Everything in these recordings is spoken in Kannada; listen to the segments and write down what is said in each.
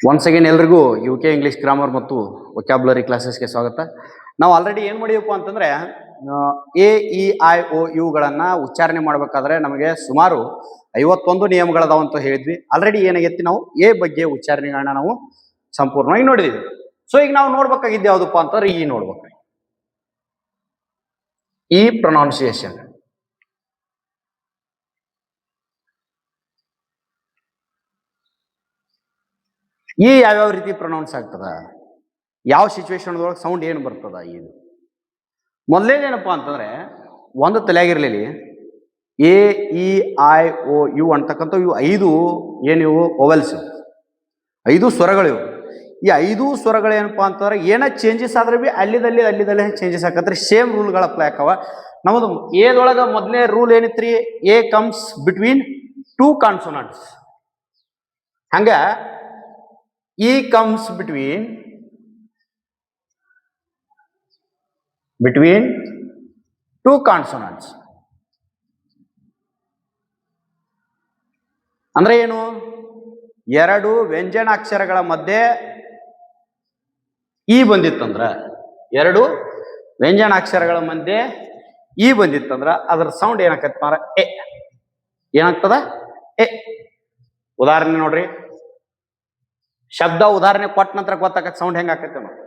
ಒನ್ಸ್ ಅಗೇನ್ ಎಲ್ರಿಗೂ UK ಇಂಗ್ಲಿಷ್ ಗ್ರಾಮರ್ ಮತ್ತು ವೊಕ್ಯಾಬ್ಯುಲರಿ ಕ್ಲಾಸಸ್ಗೆ ಸ್ವಾಗತ. ನಾವು ಆಲ್ರೆಡಿ ಏನು ಮಾಡಿಯಪ್ಪ ಅಂತಂದ್ರೆ A, E, I, O ಇವುಗಳನ್ನ ಉಚ್ಚಾರಣೆ ಮಾಡಬೇಕಾದ್ರೆ ನಮಗೆ ಸುಮಾರು 51 ನಿಯಮಗಳದಾವ ಅಂತ ಹೇಳಿದ್ವಿ. ಆಲ್ರೆಡಿ ಏನಾಗೈತಿ, ನಾವು ಎ ಬಗ್ಗೆ ಉಚ್ಚಾರಣೆಗಳನ್ನ ನಾವು ಸಂಪೂರ್ಣವಾಗಿ ನೋಡಿದ್ವಿ. ಸೊ ಈಗ ನಾವು ನೋಡ್ಬೇಕಾಗಿದ್ದು ಯಾವುದಪ್ಪ ಅಂತಂದ್ರೆ ಈ ನೋಡ್ಬೇಕು, ಈ ಪ್ರೊನೌನ್ಸಿಯೇಷನ್. ಈ ಯಾವ್ಯಾವ ರೀತಿ ಪ್ರೊನೌನ್ಸ್ ಆಗ್ತದ, ಯಾವ ಸಿಚುವೇಶನ್ ಒಳಗೆ ಸೌಂಡ್ ಏನು ಬರ್ತದ. ಇದು ಮೊದಲೇನೇನಪ್ಪ ಅಂತಂದ್ರೆ ಒಂದು ತಲೆಯಾಗಿರ್ಲಿ, A, E, I, O ಅಂತಕ್ಕಂಥ ಇವು 5 ಏನಿವು ಓವೆಲ್ಸ್, 5 ಸ್ವರಗಳಿವು. ಈ 5 ಸ್ವರಗಳೇನಪ್ಪ ಅಂತಂದ್ರೆ ಏನ ಚೇಂಜಸ್ ಆದ್ರೆ ಬಿ ಅಲ್ಲಿದಲ್ಲಿ ಚೇಂಜಸ್ ಆಕತ್ರಿ. ಸೇಮ್ ರೂಲ್ಗಳ ಅಪ್ಲೈ ಆಕವ. ನಮ್ಮದು ಏದೊಳಗ ಮೊದಲನೇ ರೂಲ್ ಏನಿತ್ರಿ, ಎ ಕಮ್ಸ್ ಬಿಟ್ವೀನ್ 2 ಕಾನ್ಸೋನೆಂಟ್ಸ್. ಹಂಗ E comes between 2 consonants. ಅಂದ್ರೆ ಏನು, 2 ವ್ಯಂಜನಾಕ್ಷರಗಳ ಮಧ್ಯೆ ಈ ಬಂದಿತ್ತಂದ್ರ, 2 ವ್ಯಂಜನಾಕ್ಷರಗಳ ಮಧ್ಯೆ ಈ ಬಂದಿತ್ತಂದ್ರ ಅದರ ಸೌಂಡ್ ಏನಾಕತ್ ಮಾರ, ಎ. ಏನಾಗ್ತದ, ಎ. ಉದಾಹರಣೆ ನೋಡ್ರಿ, ಶಬ್ದ ಉದಾಹರಣೆ ಕೊಟ್ಟ ನಂತರ ಗೊತ್ತಾಗತ್ತೆ ಸೌಂಡ್ ಹೆಂಗ ಆಕತ್ತೆ ನೋಡಿ.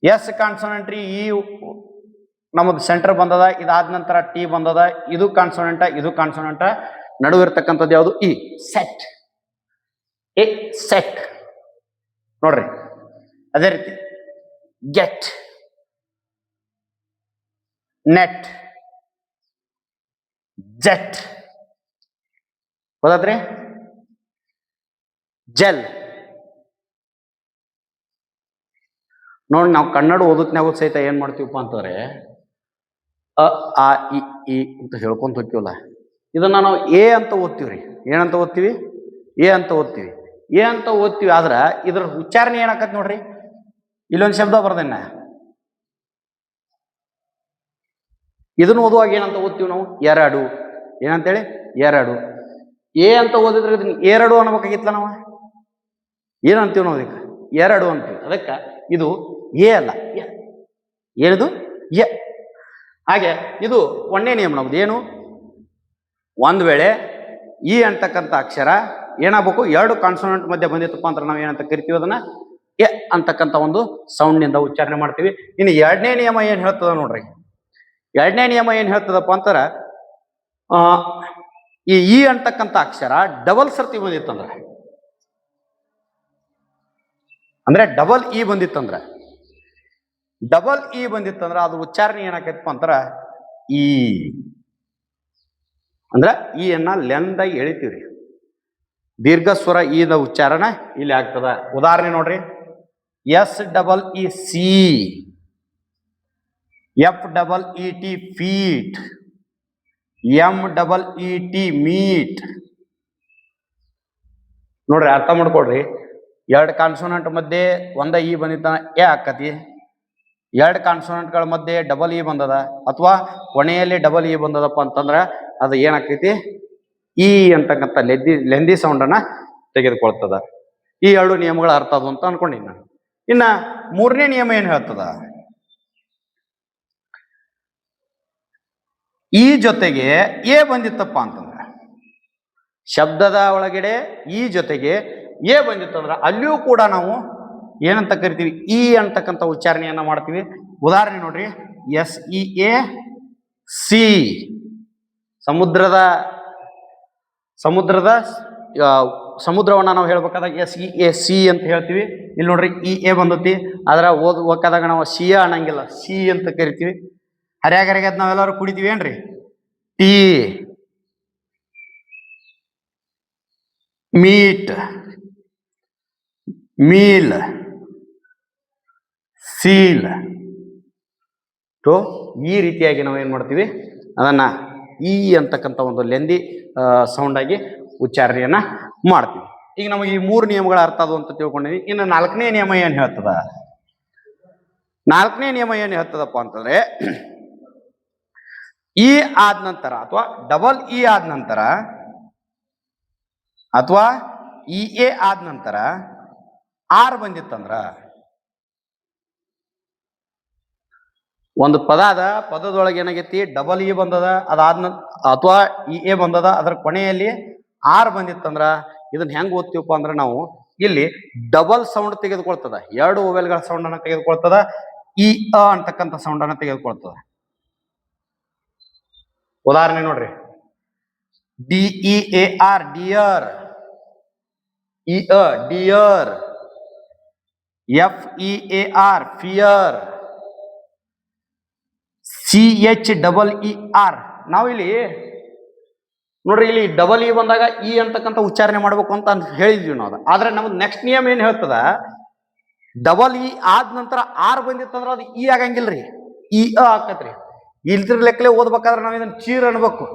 ಎಸ್ ಕಾನ್ಸೋನೆಂಟ್ರಿ, ಈ ನಮ್ಮದು ಸೆಂಟರ್ ಬಂದದ, ಇದಾದ ನಂತರ ಟಿ ಬಂದದ, ಇದು ಕಾನ್ಸೋನೆಂಟ, ಇದು ಕಾನ್ಸೋನೆಂಟ, ನಡುವಿರ್ತಕ್ಕಂಥದ್ದು ಯಾವುದು, ಇ. ಸೆಟ್, ಎ ಸೆಟ್ ನೋಡ್ರಿ. ಅದೇ ರೀತಿ ಗೆಟ್, ನೆಟ್, ಜೆಟ್, ಹೋದಾದ್ರಿ ಜೆಲ್. ನೋಡಿ, ನಾವು ಕನ್ನಡ ಓದತ್ನಾಗ ಸಹಿತ ಏನ್ ಮಾಡ್ತೀವಪ್ಪ ಅಂತಂದ್ರೆ ಅ ಆ ಇ ಈ ಅಂತ ಹೇಳ್ಕೊಂತ ಹೋಗ್ತೀವಲ್ಲ, ಇದನ್ನ ನಾವು ಎ ಅಂತ ಓದ್ತೀವ್ರಿ. ಏನಂತ ಓದ್ತೀವಿ, ಎ ಅಂತ ಓದ್ತೀವಿ, ಎ ಅಂತ ಓದ್ತೀವಿ. ಆದ್ರ ಇದ್ರ ಉಚ್ಚಾರಣೆ ಏನಾಕತ್ ನೋಡ್ರಿ, ಇಲ್ಲೊಂದು ಶಬ್ದ ಬರ್ದೇನ, ಇದನ್ನ ಓದುವಾಗ ಏನಂತ ಓದ್ತೀವಿ ನಾವು, ಎರಡು. ಏನಂತೇಳಿ, ಎರಡು. ಎ ಅಂತ ಓದಿದ್ರೆ ಇದನ್ನ ಎರಡು ಅನ್ಬೇಕಾಗಿತ್ತಲ್ಲ, ನಾವು ಏನಂತೀವಿ ನಾವು ಇದಕ್ಕೆ, ಎರಡು ಅಂತೀವಿ. ಅದಕ್ಕ ಇದು ಎ ಅಲ್ಲ, ಏನಿದು, ಎ. ಹಾಗೆ ಇದು ಒಂದೇ ನಿಯಮ ನಮ್ದು. ಏನು, ಒಂದ್ ವೇಳೆ ಈ ಅಂತಕ್ಕಂಥ ಅಕ್ಷರ ಏನಾಗಬೇಕು, 2 ಕಾನ್ಸೋನೆಂಟ್ ಮಧ್ಯೆ ಬಂದಿತ್ತಪ್ಪ ಅಂತ ನಾವು ಏನಂತ ಕರಿತೀವಿ, ಅದನ್ನ ಎ ಅಂತಕ್ಕಂಥ ಒಂದು ಸೌಂಡ್ ನಿಂದ ಉಚ್ಚಾರಣೆ ಮಾಡ್ತೀವಿ. ಇನ್ನು ಎರಡನೇ ನಿಯಮ ಏನ್ ಹೇಳ್ತದ ನೋಡ್ರಿ, ಎರಡನೇ ನಿಯಮ ಏನ್ ಹೇಳ್ತದಪ್ಪ ಅಂತಾರ, ಈ ಅಂತಕ್ಕಂಥ ಅಕ್ಷರ ಡಬಲ್ ಸರ್ತಿ ಬಂದಿತ್ತಂದ್ರ, ಅಂದ್ರೆ ಡಬಲ್ ಇ ಬಂದಿತ್ತಂದ್ರ, ಡಬಲ್ ಇ ಬಂದಿತ್ತಂದ್ರ ಅದ್ರ ಉಚ್ಚಾರಣೆ ಏನಾಕೈತಪ್ಪ ಅಂತಾರ ಈ. ಅಂದ್ರ ಈ ಅನ್ನ ಲೆಂದಾಗಿ ಎಳಿತೀವ್ರಿ. ದೀರ್ಘ ಸ್ವರ ಈದ ಉಚ್ಚಾರಣೆ ಇಲ್ಲಿ ಆಗ್ತದ. ಉದಾಹರಣೆ ನೋಡ್ರಿ, SEE, FEET, feet, MEET, meet. ನೋಡ್ರಿ, ಅರ್ಥ ಮಾಡ್ಕೊಡ್ರಿ. 2 ಕಾನ್ಸೋನೆಂಟ್ ಮಧ್ಯೆ ಒಂದ ಇ ಬಂದಿತ್ತ ಎ ಆಕತಿ, 2 ಕಾನ್ಸೋನೆಂಟ್ಗಳ ಮಧ್ಯೆ ಡಬಲ್ ಇ ಬಂದದ ಅಥವಾ ಕೊನೆಯಲ್ಲಿ ಡಬಲ್ ಇ ಬಂದದಪ್ಪ ಅಂತಂದ್ರ ಅದು ಏನಾಕೈತಿ, ಈ ಅಂತಕ್ಕಂಥ ಲೆಂದಿ ಸೌಂಡ್ ಅನ್ನ ತೆಗೆದುಕೊಳ್ತದ. ಈ 2 ನಿಯಮಗಳ ಅರ್ಥ ಅದು ಅಂತ ಅನ್ಕೊಂಡಿನಿ ನಾನು. ಇನ್ನ ಮೂರನೇ ನಿಯಮ ಏನ್ ಹೇಳ್ತದ, ಈ ಜೊತೆಗೆ ಎ ಬಂದಿತ್ತಪ್ಪ ಅಂತಂದ್ರ, ಶಬ್ದದ ಒಳಗಡೆ ಈ ಜೊತೆಗೆ ಎ ಬಂದಿತ್ತಂದ್ರ ಅಲ್ಲಿಯೂ ಕೂಡ ನಾವು ಏನಂತ ಕರಿತೀವಿ, ಈ ಅಂತಕ್ಕಂಥ ಉಚ್ಚಾರಣೆಯನ್ನ ಮಾಡ್ತೀವಿ. ಉದಾಹರಣೆ ನೋಡ್ರಿ, SEAC, ಸಮುದ್ರವನ್ನ ನಾವು ಹೇಳ್ಬೇಕಾದಾಗ SEAC ಅಂತ ಹೇಳ್ತೀವಿ. ಇಲ್ಲಿ ನೋಡ್ರಿ, ಈ ಎ ಬಂದತಿ, ಅದರ ಓದ್ಬೇಕಾದಾಗ ನಾವು ಸಿಯ ಅನ್ನಂಗಿಲ್ಲ, ಸಿ ಅಂತ ಕರಿತೀವಿ. ಹರ್ಯಾಗರಿಗೆ ಅದ್ ನಾವೆಲ್ಲರೂ ಕುಡಿತೀವಿ ಏನ್ರಿ, tea. Meet, meal, seal. So ಈ ರೀತಿಯಾಗಿ ನಾವು ಏನ್ ಮಾಡ್ತೀವಿ, ಅದನ್ನ ಈ ಅಂತಕ್ಕಂಥ ಒಂದು ಲೆಂದಿ ಸೌಂಡ್ ಆಗಿ ಉಚ್ಚಾರಣೆಯನ್ನ ಮಾಡ್ತೀವಿ. ಈಗ ನಮಗೆ ಈ 3 ನಿಯಮಗಳ ಅರ್ಥ ಅದು ಅಂತ ತಿಳ್ಕೊಂಡಿವಿ. ಇನ್ನು 4ನೇ ನಿಯಮ ಏನ್ ಹೇಳ್ತದ, 4ನೇ ನಿಯಮ ಏನ್ ಹೇಳ್ತದಪ್ಪ ಅಂತಂದ್ರೆ, ಇ ಆದ ನಂತರ ಅಥವಾ ಡಬಲ್ ಇ ಆದ ನಂತರ ಅಥವಾ ಇ ಎ ಆದ ನಂತರ ಆರ್ ಬಂದಿತ್ತಂದ್ರ ಒಂದು ಪದ ಅದ, ಪದದೊಳಗೆ ಏನಾಗೈತಿ ಡಬಲ್ ಇ ಬಂದದ, ಅದಾದ್ನ ಅಥವಾ ಇ ಎ ಬಂದದ, ಅದರ ಕೊನೆಯಲ್ಲಿ ಆರ್ ಬಂದಿತ್ತಂದ್ರ ಇದನ್ನ ಹೆಂಗ್ ಓದ್ತೀವಪ್ಪ ಅಂದ್ರೆ ನಾವು ಇಲ್ಲಿ ಡಬಲ್ ಸೌಂಡ್ ತೆಗೆದುಕೊಳ್ತದ, ಎರಡು ಓವೆಲ್ಗಳ ಸೌಂಡ್ ಅನ್ನ ತೆಗೆದುಕೊಳ್ತದ, ಇ ಅ ಅಂತಕ್ಕಂಥ ಸೌಂಡ್ ಅನ್ನ ತೆಗೆದುಕೊಳ್ತದ. ಉದಾಹರಣೆ ನೋಡ್ರಿ, D E A R dear, E A dear, F E A R fear, C H double E R. ನಾವು ಇಲ್ಲಿ ನೋಡ್ರಿ, ಇಲ್ಲಿ ಡಬಲ್ ಇ ಬಂದಾಗ ಇ ಅಂತಕ್ಕಂಥ ಉಚ್ಚಾರಣೆ ಮಾಡ್ಬೇಕು ಅಂತ ಹೇಳಿದ್ವಿ ನಾವು. ಆದ್ರೆ ನಮ್ದು ನೆಕ್ಸ್ಟ್ ನಿಯಮ ಏನ್ ಹೇಳ್ತದ, ಡಬಲ್ ಇ ಆದ ನಂತರ ಆರ್ ಬಂದಿತ್ತಂದ್ರ ಅದು ಇ ಆಗಂಗಿಲ್ರಿ, ಇ ಅ ಆಕತ್ರಿ. ಇಲ್ದ್ರ ಲೆಕ್ಕಲೆ ಓದ್ಬೇಕಾದ್ರೆ ನಾವ್ ಇದನ್ನ ಚೀರ್ ಅನ್ಬೇಕು,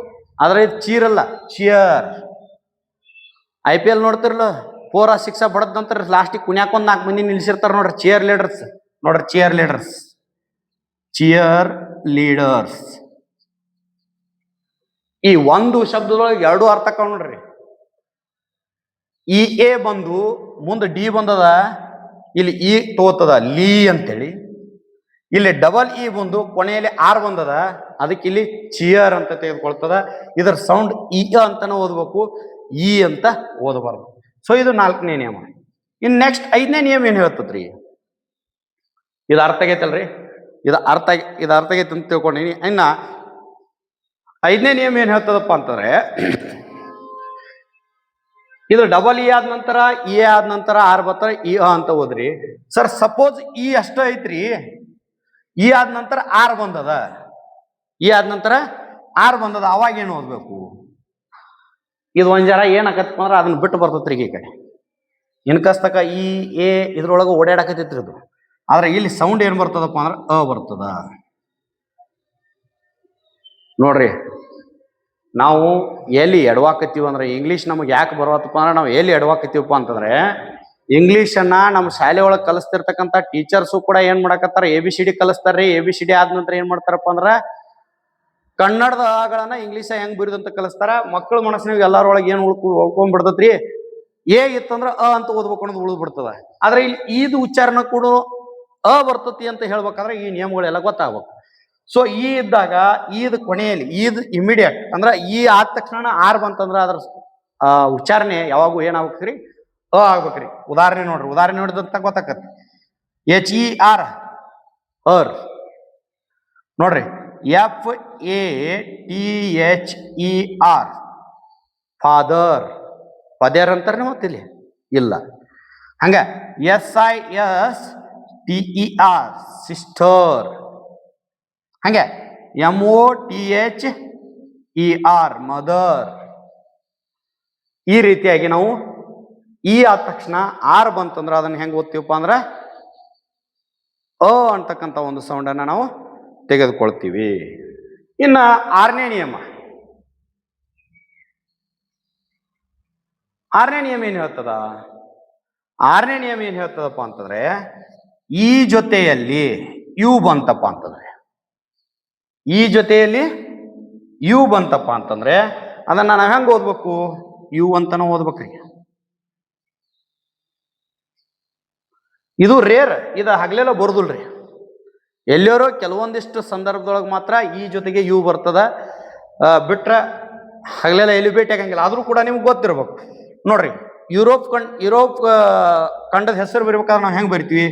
ಆದ್ರೆ ಇದು ಚೀರಲ್ಲ, ಚಿಯರ್. IPL ನೋಡ್ತಿರ್ಲ, 4 or 6 ಬಡದ ನಂತರ ಲಾಸ್ಟಿಗೆ ಕುಣ್ಯಾಕೊಂದ್ 4 ಮಂದಿ ನಿಲ್ಸಿರ್ತಾರ ನೋಡ್ರಿ, ಚಿಯರ್ ಲೀಡರ್ಸ್. ನೋಡ್ರಿ, ಚಿಯರ್ ಲೀಡರ್ಸ್, ಚಿಯರ್ ಲೀಡರ್ಸ್. ಈ ಒಂದು ಶಬ್ದದೊಳಗೆ ಎರಡು ಅರ್ಥ ಕಾವ್ ನೋಡ್ರಿ. ಇ ಎ ಬಂದು ಮುಂದೆ ಡಿ ಬಂದದ, ಇಲ್ಲಿ ಇ ತಗೋತದ ಲೀ ಅಂತೇಳಿ. ಇಲ್ಲಿ ಡಬಲ್ ಇ ಬಂದು ಕೊನೆಯಲ್ಲಿ ಆರ್ ಬಂದದ, ಅದಕ್ಕೆ ಇಲ್ಲಿ ಚಿಯರ್ ಅಂತ ತೆಗೆದುಕೊಳ್ತದ. ಇದರ ಸೌಂಡ್ ಇ ಅಂತಾನೆ ಓದ್ಬೇಕು, ಇ ಅಂತ ಓದಬಾರ್ದು. ಸೊ ಇದು 4ನೇ ನಿಯಮ. ಇನ್ ನೆಕ್ಸ್ಟ್ 5ನೇ ನಿಯಮ ಏನ್ ಹೇಳ್ತದ್ರಿ, ಇದು ಅರ್ಥ ಆಗೈತಲ್ರಿ, ಇದು ಅರ್ಥ ಆಗೈತೆ ಅಂತ ತಿಳ್ಕೊಂಡಿನಿ. ಇನ್ನ 5ನೇ ನಿಯಮ ಏನ್ ಹೇಳ್ತದಪ್ಪ ಅಂತಂದ್ರೆ, ಇದು ಡಬಲ್ ಇ ಆದ ನಂತರ ಇ ಆದ ನಂತರ ಆರ್ ಬರ್ತಾರೆ, ಇ ಅ ಅಂತ ಓದ್ರಿ. ಸರ್ ಸಪೋಸ್ ಇ ಅಷ್ಟ ಐತ್ರಿ, ಇ ಆದ ನಂತರ ಆರ್ ಬಂದದ, ಇ ಆದ ನಂತರ ಆರ್ ಬಂದದ, ಅವಾಗ ಏನು ಓದ್ಬೇಕು? ಇದು ಒಂದ್ ಜರ ಏನಾಕತ್ತಪ್ಪ ಅಂದ್ರೆ ಅದನ್ನ ಬಿಟ್ಟು ಬರ್ತೈತ್ರಿ ಈ ಕಡೆ. ಇನ್ಕಸ್ತಕ ಇ ಎ ಇದ್ರೊಳಗೆ ಓಡಾಡಕತ್ತೈತ್ರಿ ಇದು. ಆದ್ರೆ ಇಲ್ಲಿ ಸೌಂಡ್ ಏನ್ ಬರ್ತದಪ್ಪ ಅಂದ್ರೆ ಅ ಬರ್ತದ. ನೋಡ್ರಿ, ನಾವು ಎಲ್ಲಿ ಎಡವಾಕತ್ತೀವಿ ಅಂದ್ರೆ, ಇಂಗ್ಲೀಷ್ ನಮಗೆ ಯಾಕೆ ಬರತ್ತಪ್ಪ ಅಂದ್ರೆ ನಾವು ಎಲ್ಲಿ ಎಡವಾಕತ್ತೀವಪ್ಪ ಅಂತಂದ್ರೆ, ಇಂಗ್ಲೀಷನ್ನ ನಮ್ಮ ಶಾಲೆ ಒಳಗೆ ಕಲಿಸ್ತಿರ್ತಕ್ಕಂಥ ಟೀಚರ್ಸು ಕೂಡ ಏನ್ ಮಾಡಕತ್ತಾರ, ABCD ಕಲಿಸ್ತಾರ್ರಿ. ABCD ಆದ ನಂತರ ಏನ್ ಮಾಡ್ತಾರಪ್ಪ ಅಂದ್ರ ಕನ್ನಡದ ಅಗಳನ್ನ ಇಂಗ್ಲೀಷ ಹೆಂಗ್ ಬರೀದಂತ ಕಲಿಸ್ತಾರ. ಮಕ್ಕಳ ಮನಸ್ಸಿನಾಗ ಎಲ್ಲಾರೊಳಗೆ ಏನ್ ಉಳ್ಕೊಂಡ್ಬಿಡ್ತೈತ್ರಿ, ಎ ಇತ್ತಂದ್ರ ಅ ಅಂತ ಓದ್ಬೇಕು ಅನ್ನೋದು ಉಳಿದ್ ಬಿಡ್ತದ. ಆದ್ರೆ ಇಲ್ಲಿ ಈದ್ ಉಚ್ಚಾರಣ ಕೂಡ ಅ ಬರ್ತತಿ ಅಂತ ಹೇಳ್ಬೇಕಾದ್ರೆ ಈ ನಿಯಮಗಳೆಲ್ಲ ಗೊತ್ತಾಗ್ಬೇಕು. ಸೊ ಈ ಇದ್ದಾಗ ಈದ್ ಕೊನೆಯಲ್ಲಿ ಈದ್ ಇಮಿಡಿಯೇಟ್ ಅಂದ್ರ ಈ ಆದ ತಕ್ಷಣ ಆರ್ ಬಂತಂದ್ರ ಅದ್ರ ಉಚ್ಚಾರಣೆ ಯಾವಾಗೂ ಏನಾಗ್ಬೇಕ್ರಿ, ಅ ಆಗ್ಬೇಕ್ರಿ. ಉದಾಹರಣೆ ನೋಡ್ರಿ, ಉದಾಹರಣೆ ನೋಡಿದಂತ ಗೊತ್ತಾಕತ್ತಿ. HER ಅರ್. ನೋಡ್ರಿ, FATHER ಫಾದರ್. ಫಾದರ್ ಅಂತಾರ ಮತ್ತಿಲ್ಲಿ ಇಲ್ಲ. ಹಂಗ SISTER ಸಿಸ್ಟರ್. ಹಂಗೆ MOTHER ಮದರ್. ಈ ರೀತಿಯಾಗಿ ನಾವು ಈ ಆದ ತಕ್ಷಣ ಆರ್ ಬಂತಂದ್ರ ಅದನ್ನ ಹೆಂಗ್ ಓದ್ತೀವಪ್ಪ ಅಂದ್ರ ಅ ಅಂತಕ್ಕಂಥ ಒಂದು ಸೌಂಡ್ ಅನ್ನ ನಾವು ತೆಗೆದುಕೊಳ್ತೀವಿ. ಇನ್ನ 6ನೇ ನಿಯಮ, 6ನೇ ನಿಯಮ ಏನ್ ಹೇಳ್ತದ, 6ನೇ ನಿಯಮ ಏನ್ ಹೇಳ್ತದಪ್ಪ ಅಂತಂದ್ರೆ, ಈ ಜೊತೆಯಲ್ಲಿ ಯು ಬಂತಪ್ಪ ಅಂತಂದ್ರೆ, ಈ ಜೊತೆಯಲ್ಲಿ ಯು ಬಂತಪ್ಪ ಅಂತಂದ್ರೆ ಅದನ್ನ ನಾವ್ ಹೆಂಗ್ ಓದ್ಬೇಕು, ಯು ಅಂತಾನು ಓದ್ಬೇಕ್ರಿ. ಇದು ರೇರ್, ಇದು ಹಗಲೆಲ್ಲ ಬರುದಿಲ್ರಿ. ಎಲ್ಲರೂ ಕೆಲವೊಂದಿಷ್ಟು ಸಂದರ್ಭದೊಳಗೆ ಮಾತ್ರ ಈ ಜೊತೆಗೆ ಯು ಬರ್ತದ, ಬಿಟ್ರ ಹಗಲೆಲ್ಲ ಎಲ್ಲಿ ಭೇಟಿ ಆಗಂಗಿಲ್ಲ. ಆದ್ರೂ ಕೂಡ ನಿಮ್ಗೆ ಗೊತ್ತಿರ್ಬೇಕು. ನೋಡ್ರಿ, ಯುರೋಪ್ ಖಂಡದ ಹೆಸರು ಬರಿಬೇಕಾದ್ರೆ ನಾವು ಹೆಂಗ್ ಬರಿತೀವಿ,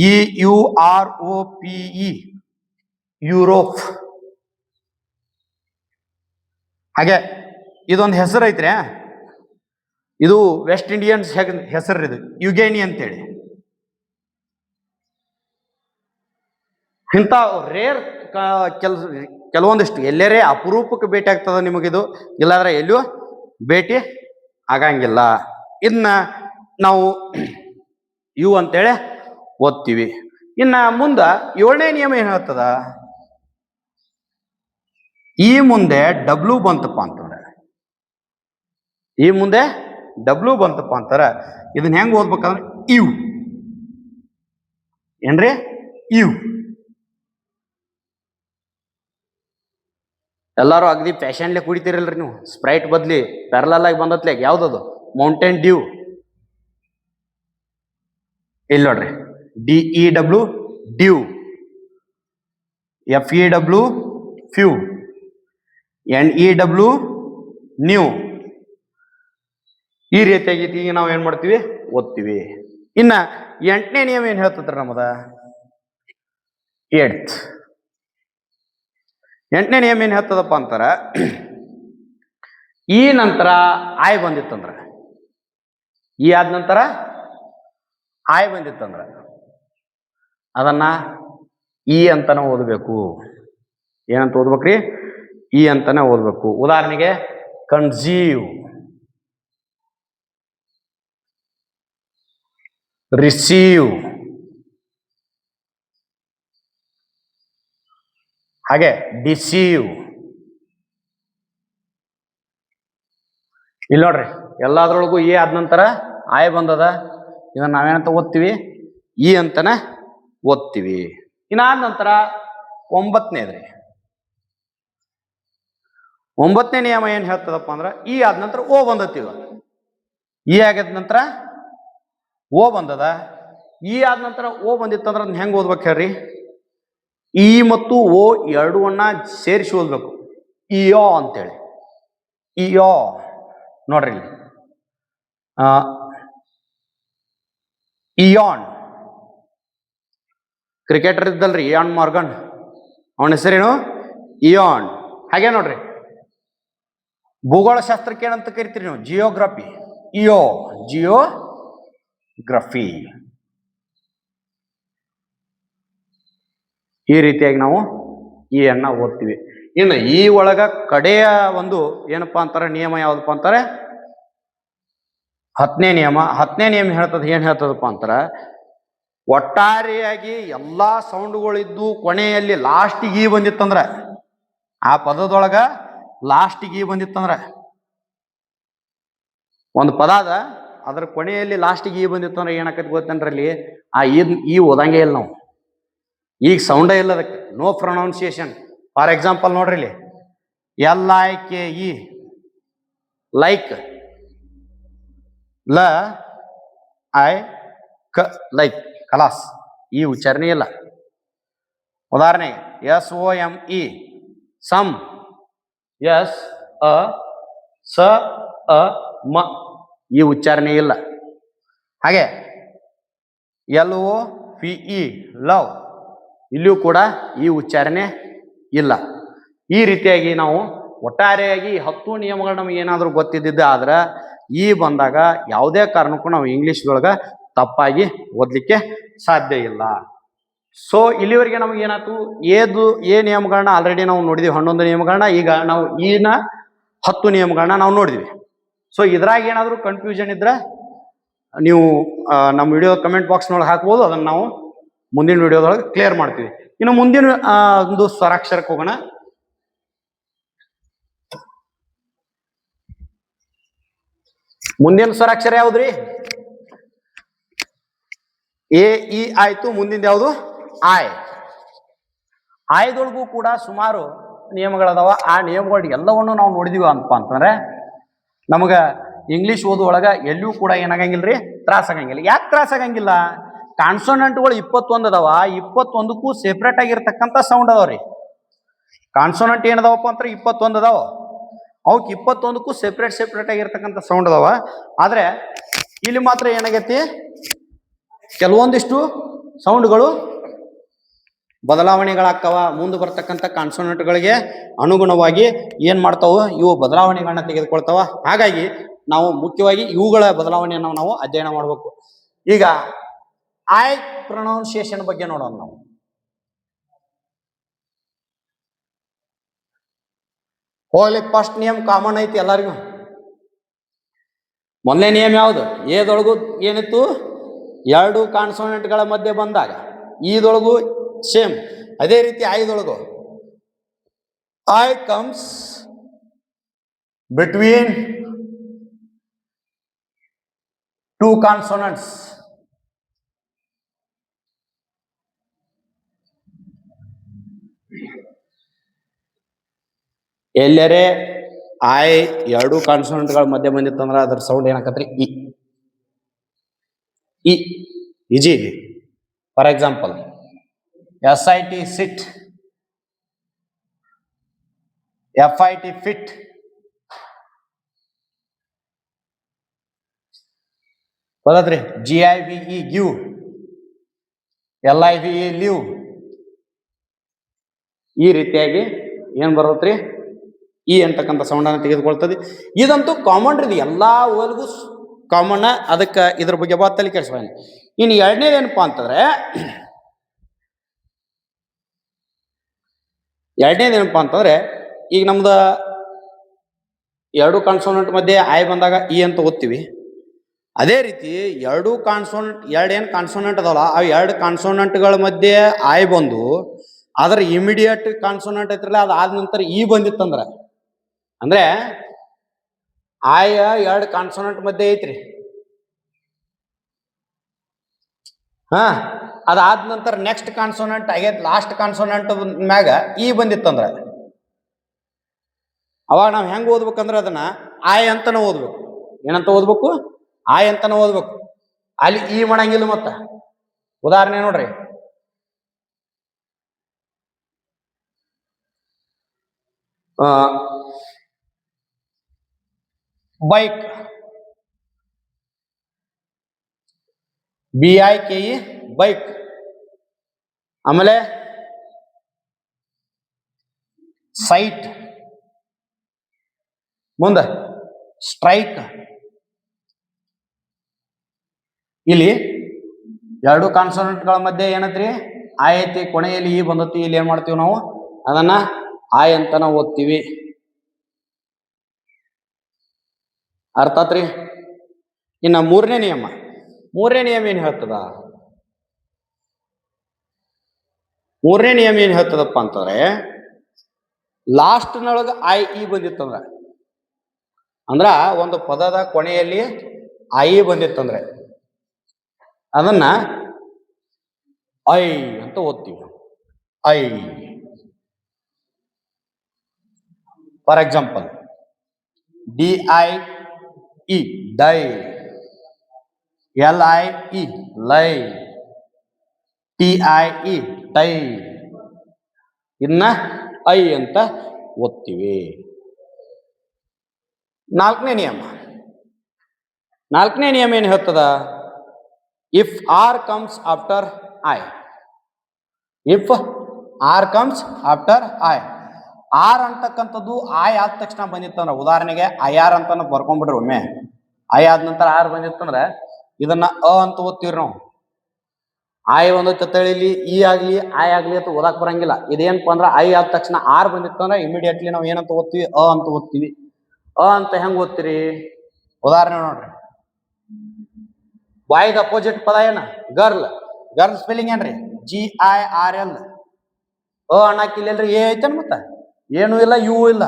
EUROPE ಯುರೋಪ್. ಹಾಗೆ ಇದೊಂದು ಹೆಸರು ಐತ್ರಿ, ಇದು ವೆಸ್ಟ್ ಇಂಡಿಯನ್ಸ್ ಹೆಸರು, ಇದು ಯುಗೇನಿ ಅಂತೇಳಿ. ಇಂಥ ರೇರ್ ಕೆಲವೊಂದಿಷ್ಟು ಎಲ್ಲರೇ ಅಪರೂಪಕ್ಕೆ ಭೇಟಿ ಆಗ್ತದ ನಿಮಗಿದು, ಇಲ್ಲಾಂದ್ರೆ ಎಲ್ಲಿಯೂ ಭೇಟಿ ಆಗಂಗಿಲ್ಲ. ಇನ್ನ ನಾವು ಯು ಅಂತೇಳಿ ಓದ್ತೀವಿ. ಇನ್ನ ಮುಂದ 7ನೇ ನಿಯಮ ಏನ್ ಹೇಳ್ತದ, ಈ ಮುಂದೆ ಡಬ್ಲ್ಯೂ ಬಂತಪ್ಪ ಅಂತಂದ್ರೆ, ಈ ಮುಂದೆ ಡಬ್ಲ್ಯೂ ಬಂತಪ್ಪ ಅಂತಾರ ಇದನ್ನ ಹೆಂಗ್ ಓದ್ಬೇಕಂದ್ರೆ ಇವ್ ಏನ್ರಿ, ಇವ್. ಎಲ್ಲಾರು ಅಗದಿ ಫ್ಯಾಷನ್ಲೆ ಕುಡಿತೀರಲ್ರಿ ನೀವು. ಸ್ಪ್ರೈಟ್ ಬದ್ಲಿ ಪ್ಯಾರಲಲ್ ಆಗಿ ಬಂದತ್ಲೆ ಯಾವ್ದದು, ಮೌಂಟೇನ್ ಡ್ಯೂ. ಇಲ್ಲಿ ನೋಡ್ರಿ, DEW dew, FEW few, NEW new. ಈ ರೀತಿಯಾಗಿ ಈಗ ನಾವು ಏನ್ ಮಾಡ್ತೀವಿ, ಓದ್ತೀವಿ. ಇನ್ನ 8ನೇ ನಿಯಮ ಏನ್ ಹೇಳ್ತದ್ರ ನಮ್ಮದ, 8ನೇ ನಿಯಮ ಏನ್ ಹೇಳ್ತದಪ್ಪ ಅಂತಾರ, ಈ ನಂತರ ಆಯ್ ಬಂದಿತ್ತಂದ್ರ, ಈ ಆದ ನಂತರ ಆಯ್ ಬಂದಿತ್ತಂದ್ರ ಅದನ್ನ ಈ ಅಂತಾನೆ ಓದಬೇಕು. ಏನಂತ ಓದ್ಬೇಕ್ರಿ, ಈ ಅಂತಾನೆ ಓದ್ಬೇಕು. ಉದಾಹರಣೆಗೆ ಕನ್ಸೀವ್, ರಿಸೀವ್, ಹಾಗೆ ಡಿಸೀವ್. ಇಲ್ಲಿ ನೋಡ್ರಿ, ಎಲ್ಲಾದ್ರೊಳಗೂ ಈ ಆದ ನಂತರ ಆಯ್ ಬಂದದ, ಇದನ್ನ ನಾವೇನಂತ ಓದ್ತೀವಿ, ಈ ಅಂತಾನೆ ಓದ್ತೀವಿ. ಇನ್ನಾದ ನಂತರ 9ನೇದ್ರಿ, 9ನೇ ನಿಯಮ ಏನ್ ಹೇಳ್ತದಪ್ಪ ಅಂದ್ರ, ಈ ಆದ ನಂತರ ಓ ಬಂದತ್ತೀವ, ಈ ಆಗದ ನಂತರ ಓ ಬಂದದ. ಈ ಆದ ನಂತರ ಓ ಬಂದಿತ್ತಂದ್ರ ಅದನ್ನ ಹೆಂಗ್ ಓದ್ಬೇಕು ಹೇಳ್ರಿ, ಈ ಮತ್ತು ಓ ಎರಡನ್ನ ಸೇರಿಸಿ ಓದ್ಬೇಕು, ಇಯೋ ಅಂತೇಳಿ. ಇಯೋ ನೋಡ್ರಿ, ಇಯಾನ್, ಕ್ರಿಕೆಟರ್ ಇದ್ದಲ್ರಿ ಇಯಾನ್ ಮಾರ್ಗನ್, ಅವನ ಹೆಸರೇನು, ಇಯಾನ್. ಹಾಗೆ ನೋಡ್ರಿ, ಭೂಗೋಳಶಾಸ್ತ್ರಕ್ಕೆ ಏನಂತ ಕರಿತೀರಿ ನೀವು, ಜಿಯೋಗ್ರಫಿ, ಇಯೋ, ಜಿಯೋಗ್ರಫಿ. ಈ ರೀತಿಯಾಗಿ ನಾವು ಈ ಅನ್ನ ಓದ್ತೀವಿ. ಇನ್ನು ಈ ಒಳಗ ಕಡೆಯ ಒಂದು ಏನಪ್ಪಾ ಅಂತಾರೆ ನಿಯಮ ಯಾವ್ದಪ್ಪ ಅಂತಾರೆ, 10ನೇ ನಿಯಮ. 10ನೇ ನಿಯಮ ಹೇಳ್ತದ, ಏನ್ ಹೇಳ್ತದಪ್ಪ ಅಂತಾರ, ಒಟ್ಟಾರೆಯಾಗಿ ಎಲ್ಲಾ ಸೌಂಡ್ಗಳಿದ್ದು ಕೊನೆಯಲ್ಲಿ ಲಾಸ್ಟಿಗೆ ಈ ಬಂದಿತ್ತಂದ್ರ, ಆ ಪದದೊಳಗ ಲಾಸ್ಟಿಗೆ ಈ ಬಂದಿತ್ತಂದ್ರ, ಒಂದು ಪದ ಅದ ಅದ್ರ ಕೊನೆಯಲ್ಲಿ ಲಾಸ್ಟಿಗೆ ಈ ಬಂದಿತ್ತಂದ್ರೆ ಏನಾಕತಿ ಗೊತ್ತೇನ್ರಲ್ಲಿ, ಆ ಈ ಓದಂಗೆ ಇಲ್ಲ ನಾವು, ಈಗ ಸೌಂಡೇ ಇಲ್ಲ ಅದಕ್ಕೆ, ನೋ ಪ್ರೊನೌನ್ಸಿಯೇಷನ್. ಫಾರ್ ಎಕ್ಸಾಂಪಲ್ ನೋಡ್ರಿ ಇಲ್ಲಿ, LIKE, ಲೈಕ್, ಲೈಕ್, ಕಲಾಸ್, ಈ ಉಚ್ಚಾರಣೆ ಇಲ್ಲ. ಉದಾಹರಣೆ SOME, ಸಮ್, SAM, ಈ ಉಚ್ಚಾರಣೆ ಇಲ್ಲ. ಹಾಗೆ LOVE, ಲವ್, ಇಲ್ಲಿಯೂ ಕೂಡ ಈ ಉಚ್ಚಾರಣೆ ಇಲ್ಲ. ಈ ರೀತಿಯಾಗಿ ನಾವು ಒಟ್ಟಾರೆಯಾಗಿ 10 ನಿಯಮಗಳು ನಮಗೆ ಏನಾದರೂ ಗೊತ್ತಿದ್ದಿದ್ದ ಆದ್ರೆ ಈ ಬಂದಾಗ ಯಾವುದೇ ಕಾರಣಕ್ಕೂ ನಾವು ಇಂಗ್ಲಿಷ್ದೊಳಗ ತಪ್ಪಾಗಿ ಓದಲಿಕ್ಕೆ ಸಾಧ್ಯ ಇಲ್ಲ. ಸೊ ಇಲ್ಲಿವರೆಗೆ ನಮಗೆ ಏನಾಯ್ತು, ಎ ನಿಯಮಗಳನ್ನ ಆಲ್ರೆಡಿ ನಾವು ನೋಡಿದ್ವಿ, 11 ನಿಯಮಗಳನ್ನ. ಈಗ ನಾವು ಈನ 10 ನಿಯಮಗಳನ್ನ ನಾವು ನೋಡಿದ್ವಿ. ಸೊ ಇದ್ರಾಗ ಏನಾದರೂ ಕನ್ಫ್ಯೂಷನ್ ಇದ್ರೆ ನೀವು ನಮ್ಮ ವಿಡಿಯೋ ಕಮೆಂಟ್ ಬಾಕ್ಸ್ನೊಳಗೆ ಹಾಕ್ಬೋದು, ಅದನ್ನು ನಾವು ಮುಂದಿನ ವಿಡಿಯೋದೊಳಗೆ ಕ್ಲಿಯರ್ ಮಾಡ್ತೀವಿ. ಇನ್ನು ಮುಂದಿನ ಒಂದು ಸ್ವರಾಕ್ಷರಕ್ಕೆ ಹೋಗೋಣ. ಮುಂದಿನ ಸ್ವರಾಕ್ಷರ ಯಾವ್ದ್ರಿ, ಎ ಇ ಆಯ್ತು. ಮುಂದಿನ ಯಾವುದು, ಆಯ್. ಆಯ್ದೊಳಗೂ ಕೂಡ ಸುಮಾರು ನಿಯಮಗಳದಾವ. ಆ ನಿಯಮಗಳು ಎಲ್ಲವನ್ನು ನಾವು ನೋಡಿದೀವಿ ಅಂತಂದ್ರೆ ನಮಗ ಇಂಗ್ಲಿಷ್ ಓದುವೊಳಗ ಎಲ್ಲಿಯೂ ಕೂಡ ಏನಾಗಂಗಿಲ್ರಿ, ತ್ರಾಸ ಆಗಂಗಿಲ್ಲ. ಯಾಕೆ ತ್ರಾಸ ಆಗಂಗಿಲ್ಲ, ಕಾನ್ಸೋನೆಂಟ್ಗಳು 21 ಅದಾವ, 21ಕ್ಕೂ ಸೆಪ್ರೇಟ್ ಆಗಿರ್ತಕ್ಕಂಥ ಸೌಂಡ್ ಅದಾವ್ರಿ. ಕಾನ್ಸೋನೆಂಟ್ ಏನದಾವಪ್ಪ ಅಂತ 21 ಅದಾವ, ಅವಕ್ಕೆ 21ಕ್ಕೂ ಸೆಪ್ರೇಟ್ ಆಗಿರ್ತಕ್ಕಂಥ ಸೌಂಡ್ ಅದಾವ. ಆದ್ರೆ ಇಲ್ಲಿ ಮಾತ್ರ ಏನಾಗೈತಿ, ಕೆಲವೊಂದಿಷ್ಟು ಸೌಂಡ್ಗಳು ಬದಲಾವಣೆಗಳಾಗ್ತಾವ. ಮುಂದೆ ಬರ್ತಕ್ಕಂಥ ಕಾನ್ಸೋನೆಂಟ್ಗಳಿಗೆ ಅನುಗುಣವಾಗಿ ಏನ್ ಮಾಡ್ತಾವ, ಇವು ಬದಲಾವಣೆಗಳನ್ನ ತೆಗೆದುಕೊಳ್ತಾವ. ಹಾಗಾಗಿ ನಾವು ಮುಖ್ಯವಾಗಿ ಇವುಗಳ ಬದಲಾವಣೆಯನ್ನು ನಾವು ಅಧ್ಯಯನ ಮಾಡಬೇಕು. ಈಗ ಐ ಪ್ರೊನೌನ್ಸಿಯೇಷನ್ ಬಗ್ಗೆ ನೋಡೋಣ ನಾವು. ಹೋಗ್ಲಿ, ಫಸ್ಟ್ ನಿಯಮ ಕಾಮನ್ ಐತಿ ಎಲ್ಲರಿಗೂ. ಮೊದಲನೇ ನಿಯಮ ಯಾವುದು, ಏದೊಳಗು ಏನಿತ್ತು, 2 ಕಾನ್ಸೋನೆಂಟ್ಗಳ ಮಧ್ಯೆ ಬಂದಾಗ, ಈದೊಳಗು ಸೇಮ್ ಅದೇ ರೀತಿ ಐದೊಳಗು ಐ ಕಮ್ಸ್ ಬಿಟ್ವೀನ್ 2 ಕಾನ್ಸೋನೆಂಟ್ಸ್. ಎಲ್ಲರೇ ಐ 2 ಕಾನ್ಸೋನೆಂಟ್ಗಳ ಮಧ್ಯೆ ಬಂದಿತ್ತಂದ್ರ ಅದ್ರ ಸೌಂಡ್ ಏನಾಕತ್ರಿ, ಇ. ಈಜಿ. For example SIT sit, FIT fit, ಬದತ್ರಿ GIVE ಗಿವ್, LIVE ಲಿವ್. ಈ ರೀತಿಯಾಗಿ ಏನ್ ಬರ್ತೈತ್ರಿ, ಈ ಅಂತಕ್ಕಂಥ ಸೌಂಡ್ ಅನ್ನು ತೆಗೆದುಕೊಳ್ತದೆ. ಇದಂತೂ ಕಾಮನ್ ರೀ, ಎಲ್ಲಾ ಓಲ್ಗೂ ಕಾಮನ್. ಅದಕ್ಕೆ ಇದ್ರ ಬಗ್ಗೆ ಬಾತಲ್ಲಿ ಕೆಲಸ. ಇನ್ನು ಎರಡನೇದೇನಪ್ಪಾ ಅಂತಂದ್ರೆ, ಈಗ ನಮ್ದ ಎರಡು ಕಾನ್ಸೋನೆಂಟ್ ಮಧ್ಯೆ ಆಯ್ ಬಂದಾಗ ಈ ಅಂತ ಓದ್ತೀವಿ. ಅದೇ ರೀತಿ ಎರಡು ಏನ್ ಕಾನ್ಸೋನೆಂಟ್ ಅದಾವಲ್ಲ, ಆ ಎರಡು ಕಾನ್ಸೋನೆಂಟ್ಗಳ ಮಧ್ಯೆ ಆಯ್ ಬಂದು ಅದರ ಇಮಿಡಿಯೇಟ್ ಕಾನ್ಸೋನೆಂಟ್ ಐತ್ರಲ್ಲ, ಅದಾದ ನಂತರ ಈ ಬಂದಿತ್ತಂದ್ರ, ಅಂದ್ರೆ ಆಯ ಎರಡು ಕಾನ್ಸೋನೆಂಟ್ ಮಧ್ಯೆ ಐತ್ರಿ. ಅದಾದ ನಂತರ ನೆಕ್ಸ್ಟ್ ಕಾನ್ಸೋನೆಂಟ್ ಆಗೈತ್, ಲಾಸ್ಟ್ ಕಾನ್ಸೋನೆಂಟ್ ಮ್ಯಾಗ ಈ ಬಂದಿತ್ತಂದ್ರ, ಅವಾಗ ನಾವ್ ಹೆಂಗ್ ಓದ್ಬೇಕಂದ್ರ ಅದನ್ನ ಆಯ್ ಅಂತಾನೆ ಓದ್ಬೇಕು. ಏನಂತ ಓದ್ಬೇಕು? ಆಯ್ ಅಂತಾನೆ ಓದ್ಬೇಕು. ಅಲ್ಲಿ ಈ ಮಾಡಂಗಿಲ್ಲ. ಮತ್ತ ಉದಾಹರಣೆ ನೋಡ್ರಿ, ಬೈಕ್, BIKE ಬೈಕ್. ಆಮೇಲೆ ಸೈಟ್, ಮುಂದ ಸ್ಟ್ರೈಕ್. ಇಲ್ಲಿ ಎರಡು ಕಾನ್ಸೋನೆಂಟ್ಗಳ ಮಧ್ಯೆ ಏನತ್ರಿ, ಆಯ್ ಐತಿ, ಕೊನೆಯಲ್ಲಿ ಈ ಬಂದತಿ. ಇಲ್ಲಿ ಏನ್ ಮಾಡ್ತೀವಿ ನಾವು, ಅದನ್ನ ಆಯ್ ಅಂತಾನ ಓದ್ತೀವಿ. ಅರ್ಥ ಆತ್ರಿ? ಇನ್ನ ಮೂರನೇ ನಿಯಮ ಏನ್ ಹೇಳ್ತದ? ಮೂರನೇ ನಿಯಮ ಏನ್ ಹೇಳ್ತದಪ್ಪ ಅಂತಂದ್ರೆ, ಲಾಸ್ಟ್ ನೊಳಗ IE ಬಂದಿತ್ತಂದ್ರ, ಅಂದ್ರ ಒಂದು ಪದದ ಕೊನೆಯಲ್ಲಿ IE ಬಂದಿತ್ತಂದ್ರೆ ಅದನ್ನ ಐ ಅಂತ ಓದ್ತೀವಿ. I. For example DIE die, LIE lie, TIE tie. ಇನ್ನ ಐ ಅಂತ ಓದ್ತೀವಿ. ನಾಲ್ಕನೇ ನಿಯಮ ಏನ್ ಹೇಳ್ತದ? If R comes after I, R ಅಂತಕ್ಕಂಥದ್ದು ಆಯ್ ಆದ ತಕ್ಷಣ ಬಂದಿತ್ತಂದ್ರ, ಉದಾಹರಣೆಗೆ IR ಅಂತಾನು ಬರ್ಕೊಂಡ್ಬಿಡ್ರಿ. ಒಮ್ಮೆ ಐ ಆದ ನಂತರ ಆರ್ ಬಂದಿತ್ತಂದ್ರ ಇದನ್ನ ಅಂತ ಓದ್ತೀವ್ರಿ ನಾವು. ಆಯ್ ಒಂದೈತೆ ತಳಿಲಿ ಈ ಆಗ್ಲಿ ಆಯ್ ಆಗ್ಲಿ ಅಂತ ಓದಾಕ್ ಬರಂಗಿಲ್ಲ. ಇದೇನಪ್ಪ ಅಂದ್ರ ಐ ಆದ ತಕ್ಷಣ ಆರ್ ಬಂದಿತ್ತಂದ್ರ ಇಮಿಡಿಯೇಟ್ಲಿ ನಾವು ಏನಂತ ಓದ್ತೀವಿ? ಅಂತ ಓದ್ತೀವಿ. ಅಂತ ಹೆಂಗ್ ಓದ್ತೀರಿ? ಉದಾಹರಣೆ ನೋಡ್ರಿ, ಬಾಯ್ದ ಅಪೋಸಿಟ್ ಪದ ಏನ? ಗರ್ಲ್. ಸ್ಪೆಲ್ಲಿಂಗ್ ಏನ್ರಿ? GIRL. ಅನ್ನಕಿಲ್ಲಲ್ರಿ, ಏ ಐತನ್ ಮತ್ತ ಏನು ಇಲ್ಲ, ಯು ಇಲ್ಲ.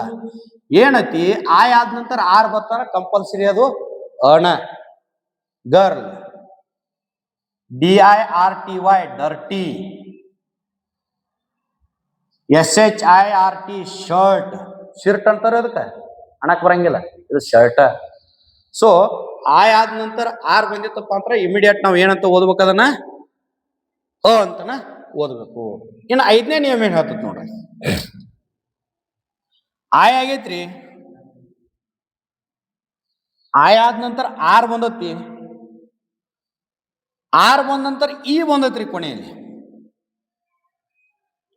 ಏನೈತಿ? ಆಯ್ ಆದ ನಂತರ ಆರ್ ಬರ್ತಾರ, ಕಂಪಲ್ಸರಿ ಅದು ಅಣ. Girl. DIRTY dirty. SHIRT shirt. Shirt ಅಂತಾರ ಅದಕ್ಕೆ, ಅನ್ನಕ್ ಬರಂಗಿಲ್ಲ, ಇದು ಶರ್ಟ್. ಸೊ ಆಯ್ ಆದ ನಂತರ ಆರ್ ಬಂದಿತ್ತಪ್ಪ ಅಂತ ಇಮಿಡಿಯೇಟ್ ನಾವು ಏನಂತ ಓದ್ಬೇಕು? ಅದನ್ನ ಅಂತನ ಓದ್ಬೇಕು. ಇನ್ನು ಐದನೇ ನಿಯಮ ಏನ್ ಹೇಳ್ತದ ನೋಡ್ರಿ, ಆಯ್ ಆಗೈತ್ರಿ, ಆಯ್ ಆದ ನಂತರ ಆರ್ ಬಂದತಿ, ಆರ್ ಬಂದ ನಂತರ ಈ ಬಂದತ್ರಿ ಕೊನೆಯಲ್ಲಿ.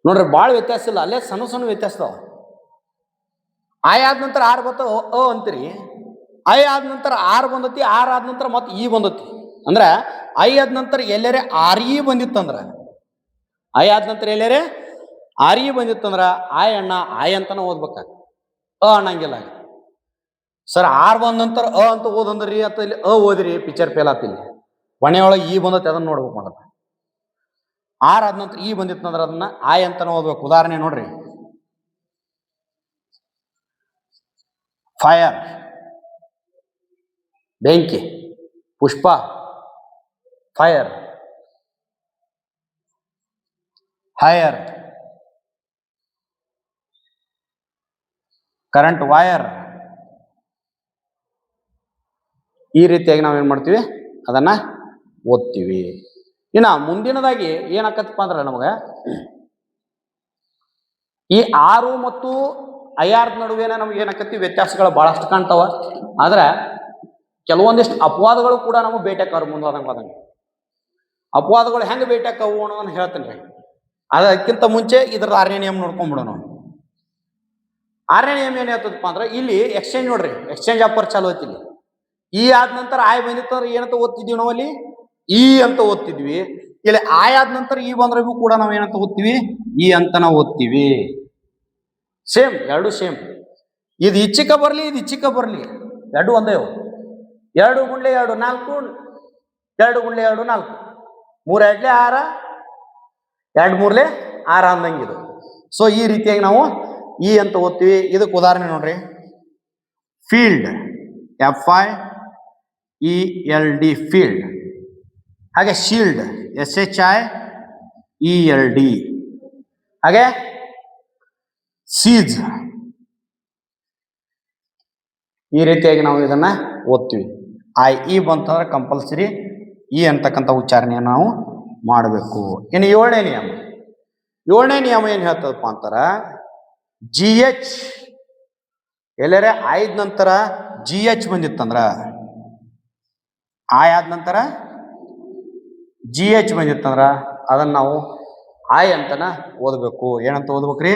ನೋಡ್ರಿ, ಬಾಳ ವ್ಯತ್ಯಾಸ ಇಲ್ಲ, ಅಲ್ಲೇ ಸಣ್ಣ ವ್ಯತ್ಯಾಸ. ಆಯ್ ಆದ ನಂತರ ಆರ್ ಬತ್ತ ಅಂತೀರಿ, ಐ ಆದ ನಂತರ ಆರ್ ಬಂದತಿ, ಆರ್ ಆದ ನಂತರ ಮತ್ತೆ ಈ ಬಂದತಿ. ಅಂದ್ರ ಐ ಆದ ನಂತರ ಎಲ್ಲರೇ RE ಬಂದಿತ್ತಂದ್ರ, ಐ ಆದ ನಂತರ ಎಲ್ಲರೇ RE ಬಂದಿತ್ತಂದ್ರ ಆಯ್ ಅಣ್ಣ ಆಯ್ ಅಂತಾನ ಓದ್ಬೇಕ, ಅನ್ನಂಗಿಲ್ಲ. ಸರ್ ಆರ್ ಬಂದ ನಂತರ ಅಂತ ಓದಂದ್ರಿ ಅಂತ ಇಲ್ಲಿ ಓದ್ರಿ, ಪಿಕ್ಚರ್ ಫೇಲ್ ಆತಿಲ್ಲಿ. ಕೊನೆಯೊಳಗೆ ಈ ಬಂದತಿ, ಅದನ್ನ ನೋಡ್ಬೇಕು ಮಾಡತ್ತ. ಆರ್ ಆದ ನಂತರ ಈ ಬಂದಿತ್ತಂದ್ರ ಅದನ್ನ ಆಯ್ ಅಂತಾನ ಓದ್ಬೇಕು. ಉದಾಹರಣೆ ನೋಡ್ರಿ, ಫೈರ್ ಬೆಂಕಿ, ಪುಷ್ಪ ಫೈರ್, ಹೈರ್ ಕರೆಂಟ್ ವೈರ್. ಈ ರೀತಿಯಾಗಿ ನಾವೇನ್ ಮಾಡ್ತೀವಿ? ಅದನ್ನ ಓದ್ತೀವಿ. ಇನ್ನ ಮುಂದಿನದಾಗಿ ಏನಾಕತ್ತಪ್ಪ ಅಂದ್ರೆ ನಮಗ ಈ ಆರು ಮತ್ತು ಐಆರ್ ನಡುವೆನ ನಮ್ಗೆ ಏನಾಕತಿ ವ್ಯತ್ಯಾಸಗಳು ಬಹಳಷ್ಟು ಕಾಣ್ತಾವ. ಆದ್ರೆ ಕೆಲವೊಂದಿಷ್ಟು ಅಪವಾದಗಳು ಕೂಡ ನಮಗೆ ಭೇಟಿಯಾಕವ್ರು ಮುಂದಾದಂಗೆ. ಅಪವಾದಗಳು ಹೆಂಗೆ ಭೇಟಿಯಾಕವು ಅನ್ನೋದನ್ನ ಹೇಳ್ತೇನೆ. ಅದಕ್ಕಿಂತ ಮುಂಚೆ ಇದ್ರ 6ನೇ ನಿಯಮ ನೋಡ್ಕೊಂಡ್ಬಿಡೋಣ. 6ನೇ ನಿಯಮ ಏನ್ ಹೇಳ್ತದಪ್ಪ ಅಂದ್ರೆ ಇಲ್ಲಿ ಎಕ್ಸ್ಚೇಂಜ್ ನೋಡ್ರಿ, ಎಕ್ಸ್ಚೇಂಜ್ ಆಫರ್ ಚಾಲು ಐತಿ. ಇಲ್ಲಿ ಈ ಆದ ನಂತರ ಆಯ್ ಬಂದಿತ್ತು ಅಂದ್ರೆ ಏನಂತ ಓದ್ತಿದ್ವಿ ನಾವು ಅಲ್ಲಿ ಈ ಅಂತ ಓದ್ತಿದ್ವಿ. ಇಲ್ಲಿ ಆಯ್ ಆದ ನಂತರ ಈ ಬಂದ್ರೂ ಕೂಡ ನಾವ್ ಏನಂತ ಓದ್ತೀವಿ ಈ ಅಂತ ನಾವು ಓದ್ತೀವಿ. ಸೇಮ್, ಎರಡು ಸೇಮ್. ಇದು ಇಚ್ಚಿಕ ಬರ್ಲಿ, ಇದು ಇಚ್ಚಿಕ ಬರ್ಲಿ, ಎರಡು ಒಂದೇ. 2 ಗುಂಡ್ಲೆ 2 4, 2 ಗುಂಡ್ಲೆ 2 4, 3 2 6, 2 3 6 ಅಂದಂಗಿದು. ಸೊ ಈ ರೀತಿಯಾಗಿ ನಾವು ಈ ಅಂತ ಓದ್ತೀವಿ. ಇದಕ್ಕೆ ಉದಾಹರಣೆ ನೋಡ್ರಿ, ಫೀಲ್ಡ್ FIELD ಫೀಲ್ಡ್. ಹಾಗೆ ಶೀಲ್ಡ್ SHIELD. ಹಾಗೆ ಸೀಜ್. ಈ ರೀತಿಯಾಗಿ ನಾವು ಇದನ್ನ ಓದ್ತೀವಿ. IE ಬಂತಂದ್ರೆ ಕಂಪಲ್ಸರಿ ಈ ಅಂತಕ್ಕಂಥ ಉಚ್ಚಾರಣೆಯನ್ನು ನಾವು ಮಾಡಬೇಕು. ಇನ್ನು 7ನೇ ನಿಯಮ, 7ನೇ ನಿಯಮ ಏನ್ ಹೇಳ್ತದಪ್ಪ ಅಂತಾರ, GH ಎಲ್ಲರೇ ಆಯ್ದ ನಂತರ GH ಬಂದಿತ್ತಂದ್ರ, ಆಯ್ ಆದ ನಂತರ GH ಬಂದಿತ್ತಂದ್ರ ಅದನ್ನ ನಾವು ಆಯ್ ಅಂತನ ಓದ್ಬೇಕು. ಏನಂತ ಓದ್ಬೇಕ್ರಿ?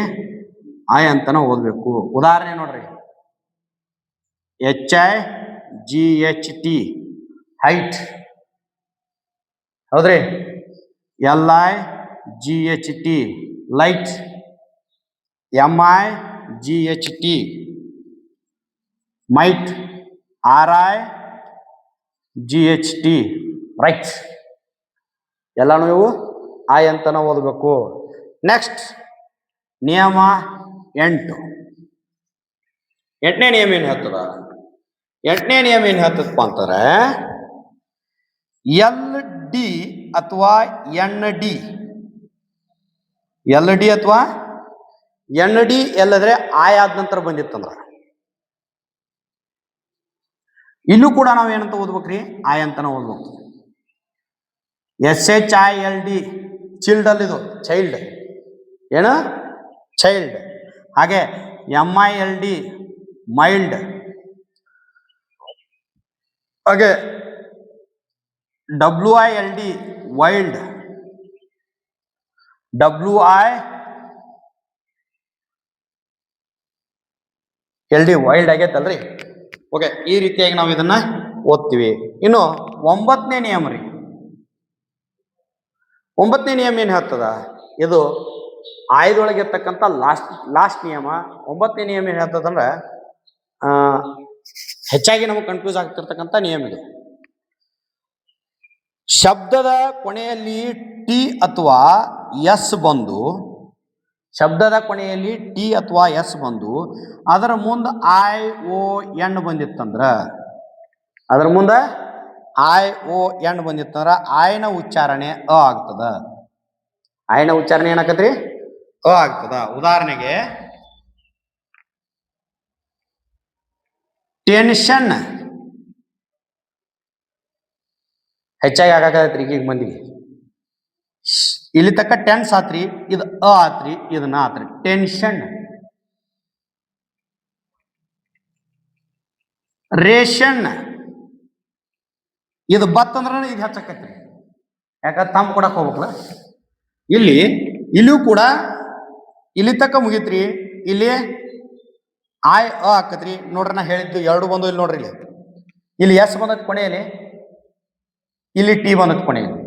ಆಯ್ ಅಂತನ ಓದ್ಬೇಕು. ಉದಾಹರಣೆ ನೋಡ್ರಿ, HIGHT ಹೈಟ್, ಹೌದ್ರಿ. LIGHT light, MIGHT might, RIGHT right. ಎಲ್ಲಾನು ಇವು ಆಯ್ ಅಂತನ ಓದಬೇಕು. ನೆಕ್ಸ್ಟ್ ನಿಯಮ 8. 8ನೇ ನಿಯಮ ಏನ್ ಹೇಳ್ತದ? 8ನೇ ನಿಯಮ ಏನ್ ಹೇಳ್ತದಪ್ಪ ಅಂತಾರೆ, LD ಅಥವಾ ND, LD ಅಥವಾ ND ಎಲ್ಲದ್ರೆ ಆಯ್ ಆದ ನಂತರ ಬಂದಿತ್ತಂದ್ರ ಇಲ್ಲೂ ಕೂಡ ನಾವು ಏನಂತ ಓದ್ಬೇಕ್ರಿ? ಆಯ್ ಅಂತನ ಓದ್ಬೇಕು. SHILD ಚಿಲ್ಡ್ ಅಲ್ಲಿದು, ಚೈಲ್ಡ್, ಏನು ಚೈಲ್ಡ್. ಹಾಗೆ MILD ಮೈಲ್ಡ್. ಹಾಗೆ WILD ವೈಲ್ಡ್, WILD ವೈಲ್ಡ್ ಆಗೈತಲ್ರಿ. ಓಕೆ, ಈ ರೀತಿಯಾಗಿ ನಾವು ಇದನ್ನ ಓದ್ತೀವಿ. ಇನ್ನು 9ನೇ ನಿಯಮ ರೀ. 9ನೇ ನಿಯಮ ಏನ್ ಹೇಳ್ತದ? ಇದು ಆಯ್ದೊಳಗಿರ್ತಕ್ಕಂಥ ಲಾಸ್ಟ್ ನಿಯಮ. 9ನೇ ನಿಯಮ ಏನ್ ಹೇಳ್ತದಂದ್ರೆ ಹೆಚ್ಚಾಗಿ ನಮಗೆ ಕನ್ಫ್ಯೂಸ್ ಆಗ್ತಿರ್ತಕ್ಕಂಥ ನಿಯಮ ಇದು. ಶಬ್ದದ ಕೊನೆಯಲ್ಲಿ ಟಿ ಅಥವಾ ಎಸ್ ಬಂದು, ಶಬ್ದದ ಕೊನೆಯಲ್ಲಿ ಟಿ ಅಥವಾ ಎಸ್ ಬಂದು ಅದರ ಮುಂದೆ ION ಬಂದಿತ್ತಂದ್ರ, ಅದರ ಮುಂದೆ ION ಬಂದಿತ್ತಂದ್ರ ಆಯ್ನ ಉಚ್ಚಾರಣೆ ಅ ಆಗ್ತದ. ಆಯ್ನ ಉಚ್ಚಾರಣೆ ಏನಾಕತ್ರಿ? ಅ ಆಗ್ತದ. ಉದಾಹರಣೆಗೆ ಟೆನ್ಷನ್ ಹೆಚ್ಚಾಗಿ ಆಗಾಕತ್ರಿ ಈಗ ಮಂದಿಗೆ. ಇಲ್ಲಿ ತಕ್ಕ ಟೆನ್ಸ್ ಆತ್ರಿ, ಇದು ಅ ಆತ್ರಿ, ಇದನ್ನ ಆತ್ರಿ ಟೆನ್ಷನ್. ರೇಷನ್ ಇದು ಬತ್ತಂದ್ರ ಇದು ಹೆಚ್ಚಾಕತ್ರಿ, ಯಾಕಂದ್ರೆ ತಮ್ಮ ಕೊಡಕ್ ಹೋಗ್ಬೇಕಲ್ಲ. ಇಲ್ಲಿಯೂ ಕೂಡ ಇಲ್ಲಿ ತಕ್ಕ ಮುಗಿತ್ರಿ, ಇಲ್ಲಿ ಆಯ್ ಅ ಹಾಕತ್ರಿ. ನೋಡ್ರಿ ನಾ ಹೇಳಿದ್ದು 2 ಬಂದು ಇಲ್ಲಿ ನೋಡ್ರಿ, ಇಲ್ಲಿ ಎಸ್ ಬಂದತ್ ಕೊನೆಯಲ್ಲಿ, ಇಲ್ಲಿ ಟಿ ಬಂದತ್ ಕೊನೆಯಲ್ಲಿ.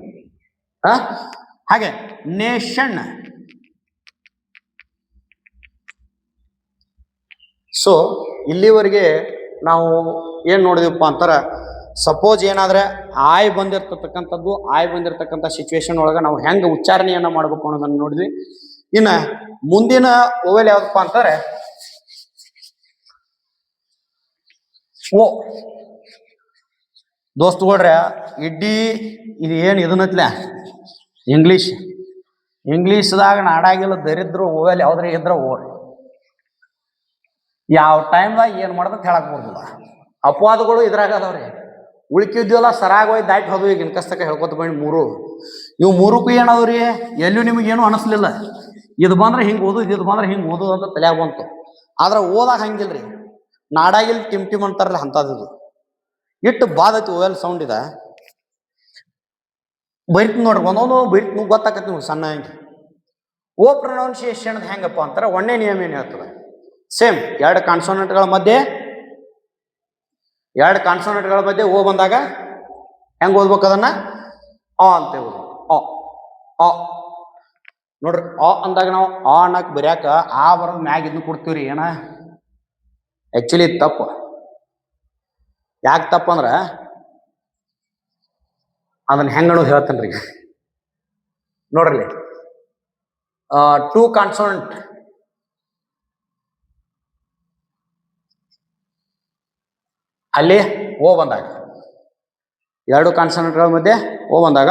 ಹಾಗೆ ನೇಷನ್. ಸೊ ಇಲ್ಲಿವರೆಗೆ ನಾವು ಏನ್ ನೋಡಿದಪ್ಪ ಅಂತಾರ, ಸಪೋಸ್ ಏನಾದ್ರೆ ಆಯ್ ಬಂದಿರ್ತಕ್ಕಂಥ ಸಿಚುವೇಶನ್ ಒಳಗ ನಾವು ಹೆಂಗ ಉಚ್ಚಾರಣೆಯನ್ನ ಮಾಡ್ಬೇಕು ಅನ್ನೋದನ್ನ ನೋಡಿದ್ವಿ. ಇನ್ನ ಮುಂದಿನ ಓವೆಲ್ ಯಾವ್ದಪ್ಪ ಅಂತಾರೆ, ಓ ದೋಸ್ತುಗಳ್ರ, ಇಡ್ಡಿ ಇದು ಏನು ಇದನ್ನತ್ಲ ಇಂಗ್ಲೀಷ್ದಾಗ ನಾಡಾಗಿಲ್ಲ ದರಿದ್ರು ಓವೆಲ್ ಯಾವ್ದ್ರ ಇದ್ರ ಓರಿ ಯಾವ ಟೈಮ್ದಾಗ ಏನ್ ಮಾಡ್ದಂತ ಹೇಳಕ್ ಬರುದಿಲ್ಲ. ಅಪವಾದಗಳು ಇದ್ರಾಗ ಅದಾವ್ರಿ. ಉಳ್ಕಿದ್ವಲ್ಲ ಸರಾಗೋಯ್ ದಾಟಿ ಹೋದ್ವು. ಈಗ ಇನ್ಕಸ್ತಕ ಹೇಳ್ಕೊತ ಬನ್ನಿ 3 ಇವು ಮೂರಕ್ಕೂ ಏನಾವ್ರಿ ಎಲ್ಲೂ ನಿಮಗೇನು ಅನಿಸ್ಲಿಲ್ಲ. ಇದು ಬಂದ್ರೆ ಹಿಂಗೆ ಓದೋದು, ಇದು ಬಂದ್ರೆ ಹಿಂಗೆ ಓದೋದು ಅಂತ ತಲೆಯಾಗ ಬಂತು. ಆದ್ರೆ ಓದಾಗ ಹಂಗಿಲ್ರಿ. ನಾಡಾಗಿಲ್ ಟಿಮ್ ಟಿಮ್ ಅಂತಾರಲ್ಲ ಅಂತದ್ದು ಇಟ್ಟು ಬಾದತಿ ಓಯಲ್ ಸೌಂಡ್ ಇದೆ. ಬರಿತ್ ನೋಡ್ರಿ, ಒಂದೊಂದು ಬರಿತ್ ಗೊತ್ತಾಕತಿ ನೀವು ಸಣ್ಣ ಹಂಗೆ. ಓ ಪ್ರೊನೌನ್ಸಿಯೇಷನ್ ಹೆಂಗಪ್ಪ ಅಂತಾರೆ, ಒಂದೇ ನಿಯಮ ಏನು ಹೇಳ್ತದೆ, ಸೇಮ್ ಎರಡು ಕಾನ್ಸೋನೆಂಟ್ಗಳ ಮಧ್ಯೆ ಓ ಬಂದಾಗ ಹೆಂಗೆ ಓದ್ಬೇಕು ಅದನ್ನ ಆ ಅಂತ ಓದ್ಬೇಕು. ಅ ನೋಡ್ರಿ, ಅ ಅಂದಾಗ ನಾವು ಆ ಅನ್ನಕ್ ಬರ್ಯಾಕ ಆ ಬರೋದು ಮ್ಯಾಗ ಇದನ್ನ ಕೊಡ್ತೀವ್ರಿ. ಏನ ಆಕ್ಚುಲಿ ತಪ್ಪು. ಯಾಕೆ ತಪ್ಪಂದ್ರ ಅದನ್ನ ಹೆಂಗಣೋದು ಹೇಳ್ತೇನ್ರಿ. ನೋಡ್ರಿ, ಟೂ ಕಾನ್ಸೋನೆಂಟ್ ಅಲ್ಲಿ ಓ ಬಂದಾಗ, ಎರಡು ಕಾನ್ಸೋನೆಂಟ್ಗಳ ಮಧ್ಯೆ ಓ ಬಂದಾಗ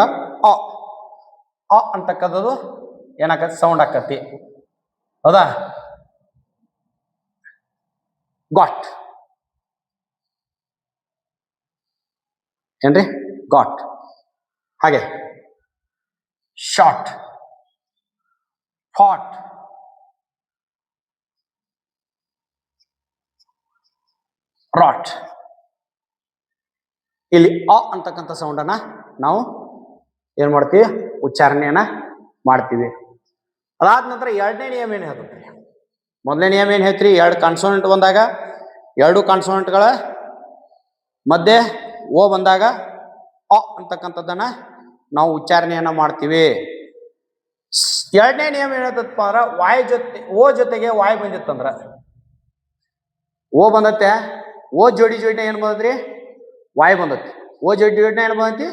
ಅ ಅಂತಕ್ಕಂಥದ್ದು ಏನಾಕತಿ, ಸೌಂಡ್ ಆಕತಿ. ಹೌದಾ? ಗಾಟ್ ಏನ್ರಿ, ಗಾಟ್. ಹಾಗೆ ಶಾರ್ಟ್, ಹಾಟ್, ರಾಟ್. ಇಲ್ಲಿ ಅ ಅಂತಕ್ಕಂಥ ಸೌಂಡನ್ನ ನಾವು ಏನ್ ಮಾಡ್ತೀವಿ, ಉಚ್ಚಾರಣೆಯನ್ನ ಮಾಡ್ತೀವಿ. ಅದಾದ ನಂತರ ಎರಡನೇ ನಿಯಮ ಏನು ಹೇಳ್ತೀವಿ? ಮೊದಲನೇ ನಿಯಮ ಏನು ಹೇಳ್ತೀರಿ? ಎರಡು ಕಾನ್ಸೋನೆಂಟ್ ಬಂದಾಗ, ಎರಡು ಕಾನ್ಸೋನೆಂಟ್ಗಳ ಮಧ್ಯೆ ಓ ಬಂದಾಗ ಅ ಅಂತಕ್ಕಂಥದ್ದನ್ನ ನಾವು ಉಚ್ಚಾರಣೆಯನ್ನ ಮಾಡ್ತೀವಿ. ಎರಡನೇ ನಿಯಮ ಏನತ್ತಪ್ಪ ಅಂದ್ರ, ವಾಯ್ ಜೊತೆ ಓ ಜೊತೆಗೆ ವಾಯ್ ಬಂದಿತ್ತಂದ್ರ, ಓ ಬಂದತ್ತೆ, ಓ ಜೋಡಿ ಏನ್ ಬಂದತ್ರಿ, ವಾಯ್ ಬಂದತಿ. ಓ ಜೋಡಿ ಏನ್ ಬಂದತಿ,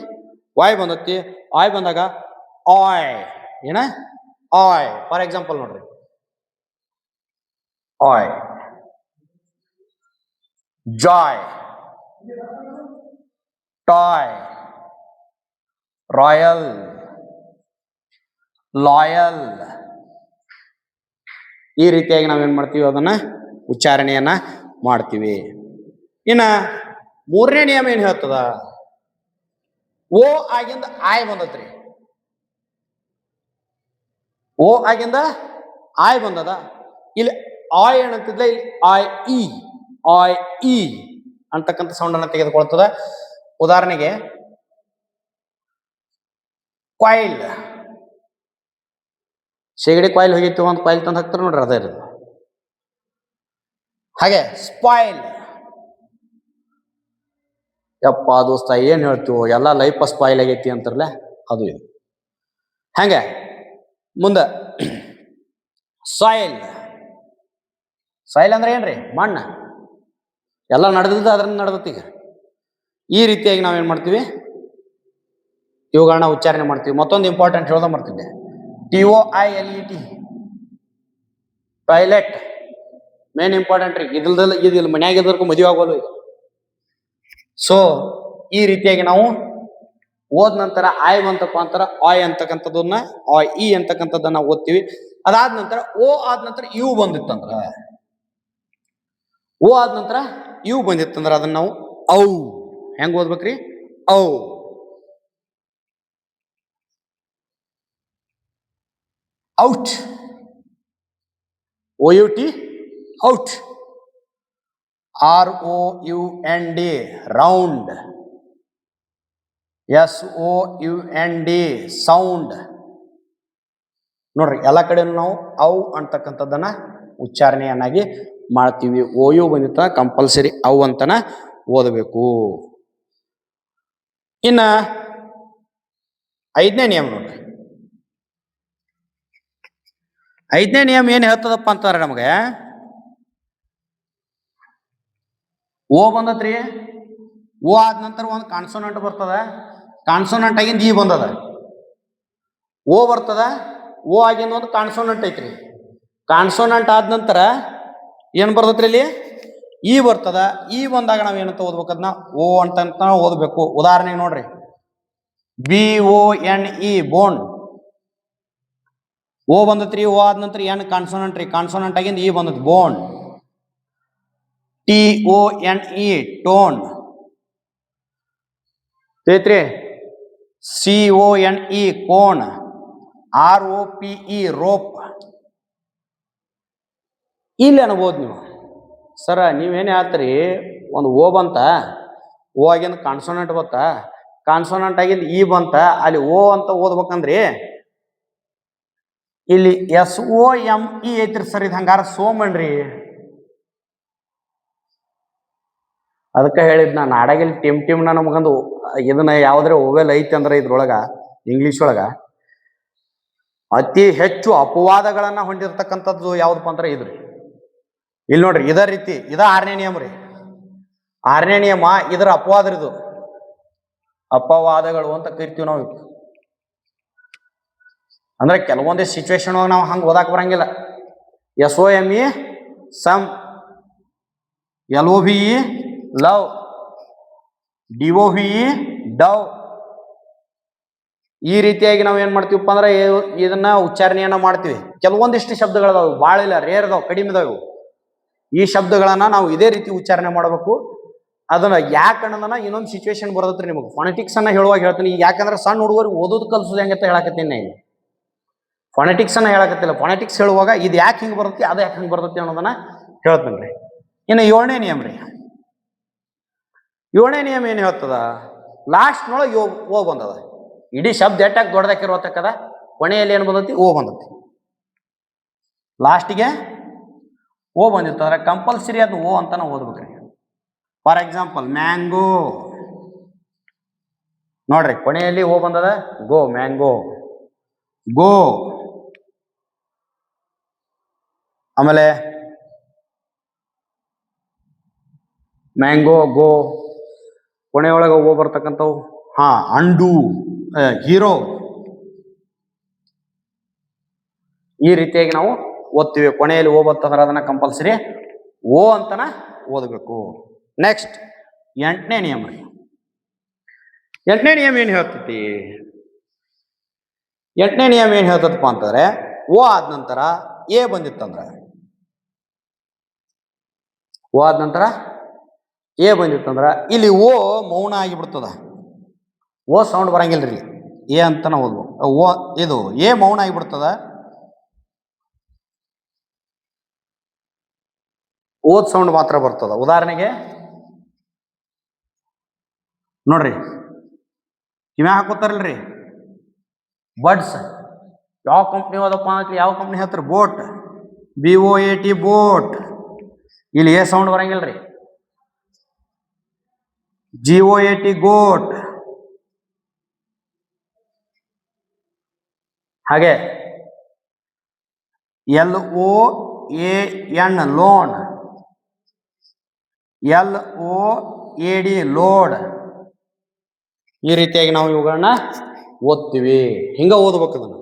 ವಾಯ್ ಬಂದತಿ. ಆಯ್ ಬಂದಾಗ ಆಯ್, ಏನ ಆಯ್. ಫಾರ್ ಎಕ್ಸಾಂಪಲ್ ನೋಡ್ರಿ, ಆಯ್, ಜಾಯ್, ಟಾಯ್, ರಾಯಲ್, ಲಾಯಲ್. ಈ ರೀತಿಯಾಗಿ ನಾವೇನ್ ಮಾಡ್ತೀವಿ, ಅದನ್ನ ಉಚ್ಚಾರಣೆಯನ್ನ ಮಾಡ್ತೀವಿ. ಇನ್ನ ಮೂರನೇ ನಿಯಮ ಏನ್ ಹೇಳ್ತದ, ಓ ಆಗಿಂದ ಆಯ್ ಬಂದತ್ರಿ, ಓ ಆಗಿಂದ ಆಯ್ ಬಂದದ. ಇಲ್ಲಿ ಆಯ್ ಏನಂತಿದ್ಲ, ಇಲ್ಲಿ ಆಯ್ ಇ ಅಂತಕ್ಕಂಥ ಸೌಂಡ್ ಅನ್ನ ತೆಗೆದುಕೊಳ್ತದ. ಉದಾಹರಣೆಗೆ ಕಾಯಿಲ್, ಶೇಗಡಿ ಕಾಯಿಲ್ ಹೋಗಿತ್ತು, ಒಂದು ಕಾಯಿಲ್ ತಂದು ಹಾಕ್ತಾರೆ ನೋಡ್ರಿ, ಅದೇ ಇರೋದು. ಹಾಗೆ ಸ್ಪಾಯಿಲ್, ಯಪ್ಪ ದೋಸ್ತ ಏನ್ ಹೇಳ್ತೀವೋ, ಎಲ್ಲ ಲೈಫ್ ಸ್ಪಾಯಿಲ್ ಆಗೈತಿ ಅಂತಾರಲ್ಲ, ಅದು ಇದು. ಹಂಗೆ ಮುಂದೆ ಸಾಯಿಲ್, ಸಾಯಿಲ್ ಅಂದ್ರೆ ಏನ್ರಿ, ಮಣ್ಣು. ಎಲ್ಲ ನಡೆದಿದ್ದ ಅದ್ರಿಂದ ನಡೆದತ್ತೀಗ. ಈ ರೀತಿಯಾಗಿ ನಾವೇನ್ ಮಾಡ್ತೀವಿ, ಇವುಗಳನ್ನ ಉಚ್ಚಾರಣೆ ಮಾಡ್ತೀವಿ. ಮತ್ತೊಂದು ಇಂಪಾರ್ಟೆಂಟ್ ಹೇಳೋದ ಮಾಡ್ತಿದ್ದೆ, TOILET, ಟಾಯ್ಲೆಟ್. ಮೇನ್ ಇಂಪಾರ್ಟೆಂಟ್ ರೀ, ಇದಿಲ್ಲ ಮನ್ಯಾಗ ಇದ್ರಕ್ಕೂ ಮದುವೆ ಆಗೋದು. ಸೊ ಈ ರೀತಿಯಾಗಿ ನಾವು ಓದ್ ನಂತರ ಆಯ್ ಬಂತಪ್ಪ ಅಂತಾರ, ಆಯ್ ಅಂತಕ್ಕಂಥದ್ದನ್ನ ಆಯ್ ಇ ಅಂತಕ್ಕಂಥದ್ದನ್ನ ಓದ್ತೀವಿ. ಅದಾದ ನಂತರ ಓ ಆದ ನಂತರ ಯು ಬಂದಿತ್ತಂದ್ರ, ಓ ಆದ ನಂತರ ಯು ಬಂದಿತ್ತಂದ್ರ ಅದನ್ನ ನಾವು ಔ ಹೆಂಗ್ ಓದ್ಬೇಕ್ರಿ, ಔ. Out, OUT, out. ROUND, round. SOUND, sound. ನೋಡ್ರಿ, ಎಲ್ಲ ಕಡೆ ನಾವು ಔ ಅಂತಕ್ಕಂಥದ್ದನ್ನ ಉಚ್ಚಾರಣೆಯನ್ನಾಗಿ ಮಾಡ್ತೀವಿ. OU ಬಂದಿತ್ತ ಕಂಪಲ್ಸರಿ ಔ ಅಂತನ ಓದಬೇಕು. ಇನ್ನ ಐದನೇ ನಿಯಮ ನೋಡ್ರಿ, ಐದನೇ ನಿಯಮ ಏನ್ ಹೇಳ್ತದಪ್ಪ ಅಂತಾರೆ ನಮಗೆ, ಓ ಬಂದತ್ರಿ, ಓ ಆದ ನಂತರ ಒಂದು ಕಾನ್ಸೋನೆಂಟ್ ಬರ್ತದ, ಕಾನ್ಸೋನೆಂಟ್ ಆಗಿಂದ ಇ ಬಂದದ. ಓ ಬರ್ತದ, ಓ ಆಗಿಂದ ಒಂದು ಕಾನ್ಸೋನೆಂಟ್ ಐತ್ರಿ, ಕಾನ್ಸೋನೆಂಟ್ ಆದ ನಂತರ ಏನ್ ಬರ್ತದ್ರಿ, ಇಲ್ಲಿ ಇ ಬರ್ತದ. ಇ ಬಂದಾಗ ನಾವ್ ಏನಂತ ಓದ್ಬೇಕು, ಅದನ್ನ ಓ ಅಂತ ಓದ್ಬೇಕು. ಉದಾಹರಣೆಗೆ ನೋಡ್ರಿ, BONE, ಬೋನ್. ಓ ಬಂದತ್ರಿ, ಓ ಆದ ನಂತರ ಎನ್ ಕಾನ್ಸೋನೆಂಟ್ ರೀ, ಕಾನ್ಸೋನೆಂಟ್ ಆಗಿಂದ ಇ ಬಂದತ್, ಬೋನ್. TONE, tone. ತಿಳಿತ್ರಿ? CONE cone, ROPE rope. ಇಲ್ಲಿ ಅನ್ಬೋದು ನೀವು, ಸರ ನೀವೇನು ಹೇಳ್ತೀರಿ, ಒಂದು ಓ ಬಂತ, ಓ ಆಗಿಂದ ಕಾನ್ಸೋನೆಂಟ್ ಬತ್ತ, ಕಾನ್ಸೋನೆಂಟ್ ಆಗಿಂದ ಇ ಬಂತ, ಅಲ್ಲಿ ಓ ಅಂತ ಓದ್ಬೇಕಂದ್ರಿ ಇಲ್ಲಿ SOME ಐತ್ರಿ ಸರ್. ಇದು ಹಂಗಾರ ಸೋಮನ್ರಿ. ಅದಕ್ಕೆ ಹೇಳಿದ್ ನಾ ನಾಡಾಗಿಲ್ಲಿ ಟೀಮ್ನ ನಮಗಂದು ಇದನ್ನ ಯಾವ್ದ್ರೆ ಓವೆಲ್ ಐತಿ ಅಂದ್ರೆ ಇದ್ರೊಳಗ ಇಂಗ್ಲಿಷ್ ಒಳಗ ಅತಿ ಹೆಚ್ಚು ಅಪವಾದಗಳನ್ನ ಹೊಂದಿರತಕ್ಕಂಥದ್ದು ಯಾವ್ದಪ್ಪ ಅಂದ್ರೆ ಇದ್ರಿ. ಇಲ್ಲಿ ನೋಡ್ರಿ, ಇದ ರೀತಿ ಇದ 6ನೇ ನಿಯಮ ರೀ. 6ನೇ ನಿಯಮ ಇದರ ಅಪವಾದರಿದು, ಅಪವಾದಗಳು ಅಂತ ಕರಿತೀವಿ ನಾವು. ಅಂದ್ರೆ ಕೆಲವೊಂದೇ ಸಿಚುವೇಶನ್ ನಾವು ಹಂಗೆ ಓದಾಕ್ ಬರಂಗಿಲ್ಲ. SOME some, LOVE love, DOVE dove. ಈ ರೀತಿಯಾಗಿ ನಾವು ಏನ್ ಮಾಡ್ತೀವಪ್ಪ ಅಂದ್ರೆ ಇದನ್ನ ಉಚ್ಚಾರಣೆಯನ್ನ ಮಾಡ್ತೀವಿ. ಕೆಲವೊಂದಿಷ್ಟು ಶಬ್ದಗಳದಾವು, ಭಾಳ ಇಲ್ಲ, ರೇರ್ ಅದಾವು, ಕಡಿಮೆ ಇದಾವು. ಈ ಶಬ್ದಗಳನ್ನ ನಾವು ಇದೇ ರೀತಿ ಉಚ್ಚಾರಣೆ ಮಾಡಬೇಕು. ಅದನ್ನ ಯಾಕೆ ಅನ್ನೋದನ್ನ ಇನ್ನೊಂದು ಸಿಚುವೇಶನ್ ಬರ್ತೈತ್ರಿ ನಿಮಗೆ. ಫೊನೆಟಿಕ್ಸ್ ಅನ್ನ ಹೇಳುವಾಗ ಹೇಳ್ತೀನಿ. ಈಗ ಯಾಕಂದ್ರೆ ಸಣ್ಣ ಹುಡುಗರಿಗೆ ಓದೋದು ಕಲ್ಸೋದು ಹೆಂಗಂತ ಹೇಳಕತ್ತೀನಿ. ಫೊನೆಟಿಕ್ಸ್ ಅನ್ನ ಹೇಳಕತ್ತಿಲ್ಲ. ಫೊನೆಟಿಕ್ಸ್ ಹೇಳುವಾಗ ಇದು ಯಾಕೆ ಹಿಂಗೆ ಬರ್ತೈತಿ, ಅದು ಯಾಕೆ ಹಿಂಗೆ ಬರ್ತೈತಿ ಅನ್ನೋದನ್ನ ಹೇಳ್ತೀನಿ ರೀ. ಇನ್ನು 7ನೇ ನಿಯಮ ರೀ. 7ನೇ ನಿಯಮ ಏನು ಹೇಳ್ತದ, ಲಾಸ್ಟ್ನೊಳಗೆ ಓ ಬಂದದ. ಇಡೀ ಶಬ್ದ ಎಟ್ಟಾಗಿ ದೊಡ್ಡದಾಕಿರೋತಕ್ಕದ, ಕೊನೆಯಲ್ಲಿ ಏನು ಬಂದೈತಿ, ಓ ಬಂದೈತಿ. ಲಾಸ್ಟಿಗೆ ಓ ಬಂದಿರ್ತಂದ್ರೆ ಕಂಪಲ್ಸರಿ ಅದು ಓ ಅಂತ ನಾವು ಓದ್ಬೇಕ್ರಿ. ಫಾರ್ ಎಕ್ಸಾಂಪಲ್ ಮ್ಯಾಂಗೋ ನೋಡ್ರಿ, ಕೊನೆಯಲ್ಲಿ ಓ ಬಂದದ, ಗೋ, ಮ್ಯಾಂಗೋ ಗೋ. ಆಮೇಲೆ ಮ್ಯಾಂಗೋ ಗೋ, ಕೊನೆಯೊಳಗೆ ಓ ಬರ್ತಕ್ಕಂಥವು. ಅಂಡು, ಹೀರೋ. ಈ ರೀತಿಯಾಗಿ ನಾವು ಓದ್ತೀವಿ. ಕೊನೆಯಲ್ಲಿ ಓ ಬರ್ತಂದ್ರೆ ಅದನ್ನ ಕಂಪಲ್ಸರಿ ಓ ಅಂತನ ಓದಬೇಕು. ನೆಕ್ಸ್ಟ್ 8ನೇ ನಿಯಮ ರೀ. 8ನೇ ನಿಯಮ ಏನು ಹೇಳ್ತೈತಿ, 8ನೇ ನಿಯಮ ಏನು ಹೇಳ್ತದಪ್ಪ ಅಂತಂದ್ರೆ, ಓ ಆದ ನಂತರ ಎ ಬಂದಿತ್ತಂದ್ರ, ಓ ಆದ ನಂತರ ಎ ಬಂದಿತ್ತಂದ್ರ ಇಲ್ಲಿ ಓ ಮೌನ ಆಗಿಬಿಡ್ತದ. ಓ ಸೌಂಡ್ ಬರಂಗಿಲ್ರಿ, ಎ ಅಂತ ನಾವು ಓದ್ಬೇಕು. ಓ ಇದು ಎ ಮೌನ ಆಗಿಬಿಡ್ತದ, ಓದ್ ಸೌಂಡ್ ಮಾತ್ರ ಬರ್ತದ. ಉದಾಹರಣೆಗೆ ನೋಡ್ರಿ, ಕಿವ್ಯಾ ಹಾಕೋತಾರಲ್ರಿ ಬಡ್ಸ್, ಯಾವ ಕಂಪ್ನಿ ಹೋದಪ್ಪ ಅಂತ, ಯಾವ ಕಂಪ್ನಿ ಹೇಳ್ತಾರೆ, ಬೋಟ್, BOAT ಬೋಟ್. ಇಲ್ಲಿ ಎ ಸೌಂಡ್ ಬರಂಗಿಲ್ರಿ. GOAT ಗೋಟ್. ಹಾಗೆ LOAN ಲೋನ್, LOAD ಲೋಡ್. ಈ ರೀತಿಯಾಗಿ ನಾವು ಇವುಗಳನ್ನ ಓದ್ತೀವಿ. ಹಿಂಗ ಓದ್ಬೇಕು ಅದನ್ನ.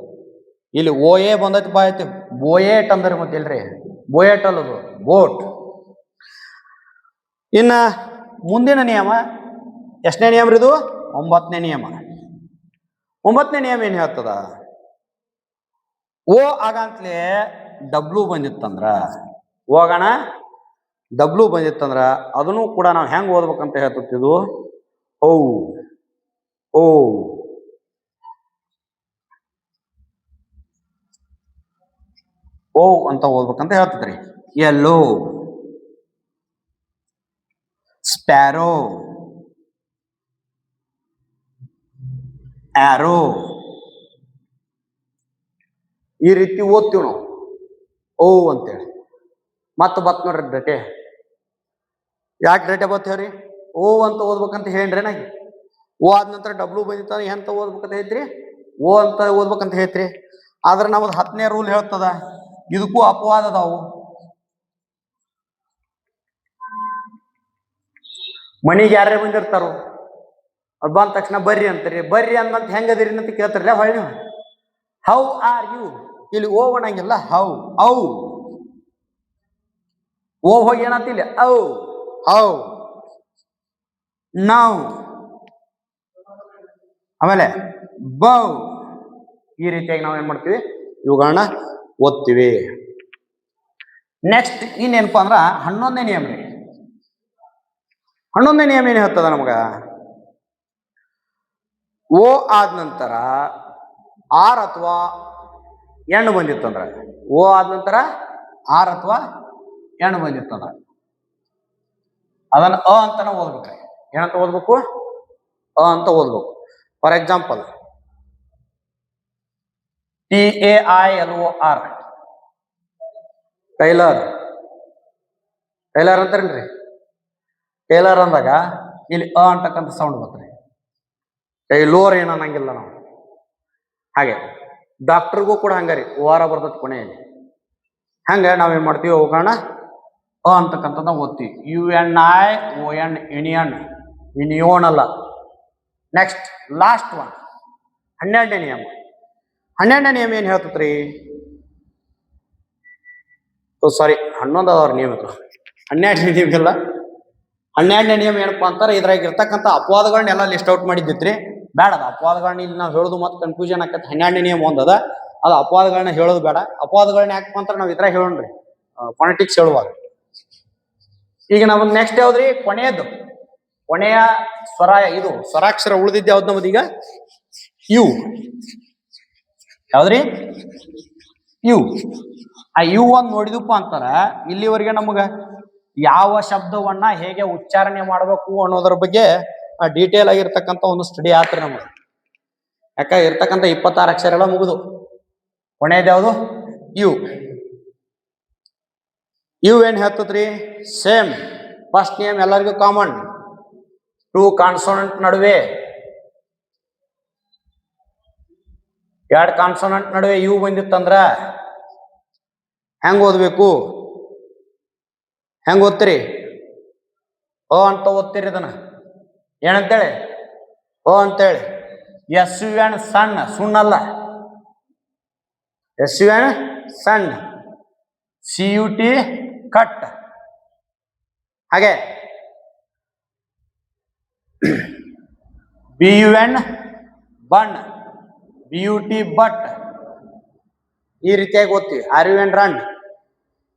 ಇಲ್ಲಿ OA ಬಂದೈತಿ ಬಾ ಐತಿ, ಬೋಯೇಟ್ ಅಂದ್ರೆ ಮತ್ತೆ ಇಲ್ರಿ, ಬೋಯೇಟ್ ಅಲ್ಲದು, ಬೋಟ್. ಇನ್ನ ಮುಂದಿನ ನಿಯಮ ಎಷ್ಟನೇ ನಿಯಮ ಇದು, 9ನೇ ನಿಯಮ. 9ನೇ ನಿಯಮ ಏನ್ ಹೇಳ್ತದ, ಓ ಆಗಂತಲೇ ಡಬ್ಲ್ಯೂ ಬಂದಿತ್ತಂದ್ರ, ಹೋಗೋಣ ಡಬ್ಲ್ಯೂ ಬಂದಿತ್ತಂದ್ರ ಅದನ್ನು ಕೂಡ ನಾವು ಹೆಂಗ್ ಓದ್ಬೇಕಂತ ಹೇಳ್ತಿದ್ದು, ಓ ಓ ಓ ಅಂತ ಓದ್ಬೇಕಂತ ಹೇಳ್ತಿದ್ರಿ. ಎಲ್ಲೋ, ಸ್ಪ್ಯಾರೋ, ಆರೋ. ಈ ರೀತಿ ಓದ್ತೀವಿ ನಾವು ಓ ಅಂತೇಳಿ. ಮತ್ತೆ ಬತ್ ನೋಡ್ರಿ ಡೇಟೆ, ಯಾಕೆ ಡೇಟೆ ಬತ್ ಹೇಳ್ರಿ, ಓ ಅಂತ ಓದ್ಬೇಕಂತ ಹೇಳ್ರಿ. ನಾಗಿ ಓ ಆದ ನಂತರ ಡಬ್ಲ್ಯೂ ಬಂದಿತ್ತ ಎಂತ ಓದ್ಬೇಕಂತ ಹೇಳ್ತ್ರಿ, ಓ ಅಂತ ಓದ್ಬೇಕಂತ ಹೇಳ್ತ್ರಿ. ಆದ್ರೆ ನಮ್ಮದು 10ನೇ ರೂಲ್ ಹೇಳ್ತದ, ಇದಕ್ಕೂ ಅಪವಾದ ಅದಾವು. ಮನಿಗೆ ಯಾರೇ ಬಂದಿರ್ತಾರೋ, ಅದು ಬಂದ ತಕ್ಷಣ ಬರ್ರಿ ಅಂತೀರಿ. ಬರ್ರಿ ಅಂದಂತ ಹೆಂಗದಿರಿ ಅಂತ ಕೇಳ್ತಾರಲ್ಲ ಹೊಳ್ಳಿ ನೀವು, ಹೌ ಆರ್ ಯು. ಇಲ್ಲಿ ಓ ಅನ್ನಂಗಿಲ್ಲ, ಹೌ ಔ. ಓ ಹೋಗಿ ಏನತ್ತಿಲ್ಲ, ಔ ಹೌ ನೌ. ಆಮೇಲೆ ಬೌ. ಈ ರೀತಿಯಾಗಿ ನಾವು ಏನ್ ಮಾಡ್ತೀವಿ, ಇವುಗಳನ್ನ ಓದ್ತೀವಿ. ನೆಕ್ಸ್ಟ್ ಇನ್ನೇನಪ್ಪಾ ಅಂದ್ರ 11ನೇ ನಿಯಮ ರೀ. 11ನೇ ನಿಯಮ ಏನ್ ಹೇಳ್ತದ ನಮಗ, ಓ ಆದ ನಂತರ ಆರ್ ಅಥವಾ ಎಣ್ಣು ಬಂದಿತ್ತಂದ್ರ ಓ ಆದ ನಂತರ ಆರ್ ಅಥವಾ ಎಣ್ಣು ಬಂದಿತ್ತಂದ್ರ ಅದನ್ನ ಅ ಅಂತಾನೆ ಓದ್ಬೇಕ್ರಿ. ಏನಂತ ಓದ್ಬೇಕು? ಅ ಅಂತ ಓದ್ಬೇಕು. For example TAILOR tailor. Tailor ಅಂತಾರಲ್ರಿ. ಟೈಲರ್ ಅಂದಾಗ ಇಲ್ಲಿ ಅ ಅಂತಕ್ಕಂಥ ಸೌಂಡ್ ಬರ್ತದೆ. ಟೈಲೋರ್ ಏನು ಅನ್ನಂಗಿಲ್ಲ ನಾವು. ಹಾಗೆ ಡಾಕ್ಟರ್ಗೂ ಕೂಡ ಹಂಗಾರಿ ವಾರ ಬರ್ತದೆ ಕೊನೆಯಲ್ಲಿ. ಹಂಗೆ ನಾವೇನ್ ಮಾಡ್ತೀವಿ ಅವುಗಳನ್ನ ಅ ಅಂತಕ್ಕಂಥದ್ದು ಓದ್ತೀವಿ. UNION ಯೂನಿಯನ್, ಯೂನಿಯೋನ್ ಅಲ್ಲ. ನೆಕ್ಸ್ಟ್ ಲಾಸ್ಟ್ ಒನ್ 12ನೇ ನಿಯಮ. 12ನೇ ನಿಯಮ ಏನ್ ಹೇಳ್ತತ್ರಿ? ಸಾರಿ 11 ಅದಾವ್ರಿ ನಿಯಮಗಳು. 12ನೇ ನಿಯಮ ಇಲ್ಲ. 12ನೇ ನಿಯಮ ಏನಪ್ಪಾ ಅಂತಾರೆ, ಇದ್ರಾಗ ಇರ್ತಕ್ಕಂಥ ಅಪವಾದಗಳನ್ನೆಲ್ಲ ಲಿಸ್ಟ್ ಔಟ್ ಮಾಡಿದ್ದಿತ್ರಿ. ಬೇಡ, ಅದು ಅಪವಾದಗಳನ್ನ ಇಲ್ಲಿ ನಾವು ಹೇಳೋದು ಮತ್ತೆ ಕನ್ಫ್ಯೂಷನ್ ಆಕತ್ತೆ. 12ನೇ ನಿಯಮ ಒಂದದ, ಅದು ಅಪವಾದಗಳನ್ನ ಹೇಳೋದು ಬೇಡ. ಅಪವಾದಗಳನ್ನ ಯಾಕಪ್ಪ ಅಂತಾರೆ ನಾವು ಇದ್ರಾಗ ಹೇಳೋಣ್ರಿ, ಫೊನೆಟಿಕ್ಸ್ ಹೇಳುವಾಗ. ಈಗ ನಮ್ದು ನೆಕ್ಸ್ಟ್ ಯಾವ್ದ್ರಿ? ಕೊನೆಯದು, ಕೊನೆಯ ಸ್ವರ, ಇದು ಸ್ವರಾಕ್ಷರ ಉಳಿದಿದ್ದು ಯಾವ್ದು ನಮ್ದೀಗ? ಯು. ಯಾವ್ದ್ರಿ? ಯು. ಆ ಯು ಒಂದು ನೋಡಿದಪ್ಪ ಅಂತಾರ ಇಲ್ಲಿವರೆಗೆ ನಮಗ ಯಾವ ಶಬ್ದವನ್ನ ಹೇಗೆ ಉಚ್ಚಾರಣೆ ಮಾಡಬೇಕು ಅನ್ನೋದ್ರ ಬಗ್ಗೆ ಡೀಟೇಲ್ ಆಗಿರ್ತಕ್ಕಂಥ ಒಂದು ಸ್ಟಡಿ ಆತ್ರಿ ನಮಗೆ. ಯಾಕ ಇರ್ತಕ್ಕಂಥ 26 ಅಕ್ಷರ ಎಲ್ಲ ಮುಗಿದು ಕೊನೆಯದು ಯಾವುದು? ಯು. ಯು ಏನ್ ಹೇಳ್ತದ್ರಿ? ಸೇಮ್ ಫಸ್ಟ್ ನೇಮ್ ಎಲ್ಲರಿಗೂ ಕಾಮನ್. 2 ಕಾನ್ಸೋನೆಂಟ್ ನಡುವೆ, 2 ಕಾನ್ಸೋನೆಂಟ್ ನಡುವೆ ಯು ಬಂದಿತ್ತಂದ್ರ ಹೆಂಗ್ ಓದ್ಬೇಕು? ಹೆಂಗ್ ಓದ್ತೀರಿ? ಅ ಅಂತ ಓದ್ತೀರಿ. ಇದನ್ನ ಏನಂತೇಳಿ? ಅ ಅಂತೇಳಿ. SUN ಸಣ್ಣ, ಸುಣ್ಣಲ್ಲ. SUN ಸಣ್ಣ, CUT ಕಟ್. ಹಾಗೆ BUN ಬಣ್ಣ, BUT ಬಟ್. ಈ ರೀತಿಯಾಗಿ ಓದ್ತೀವಿ. RUN run.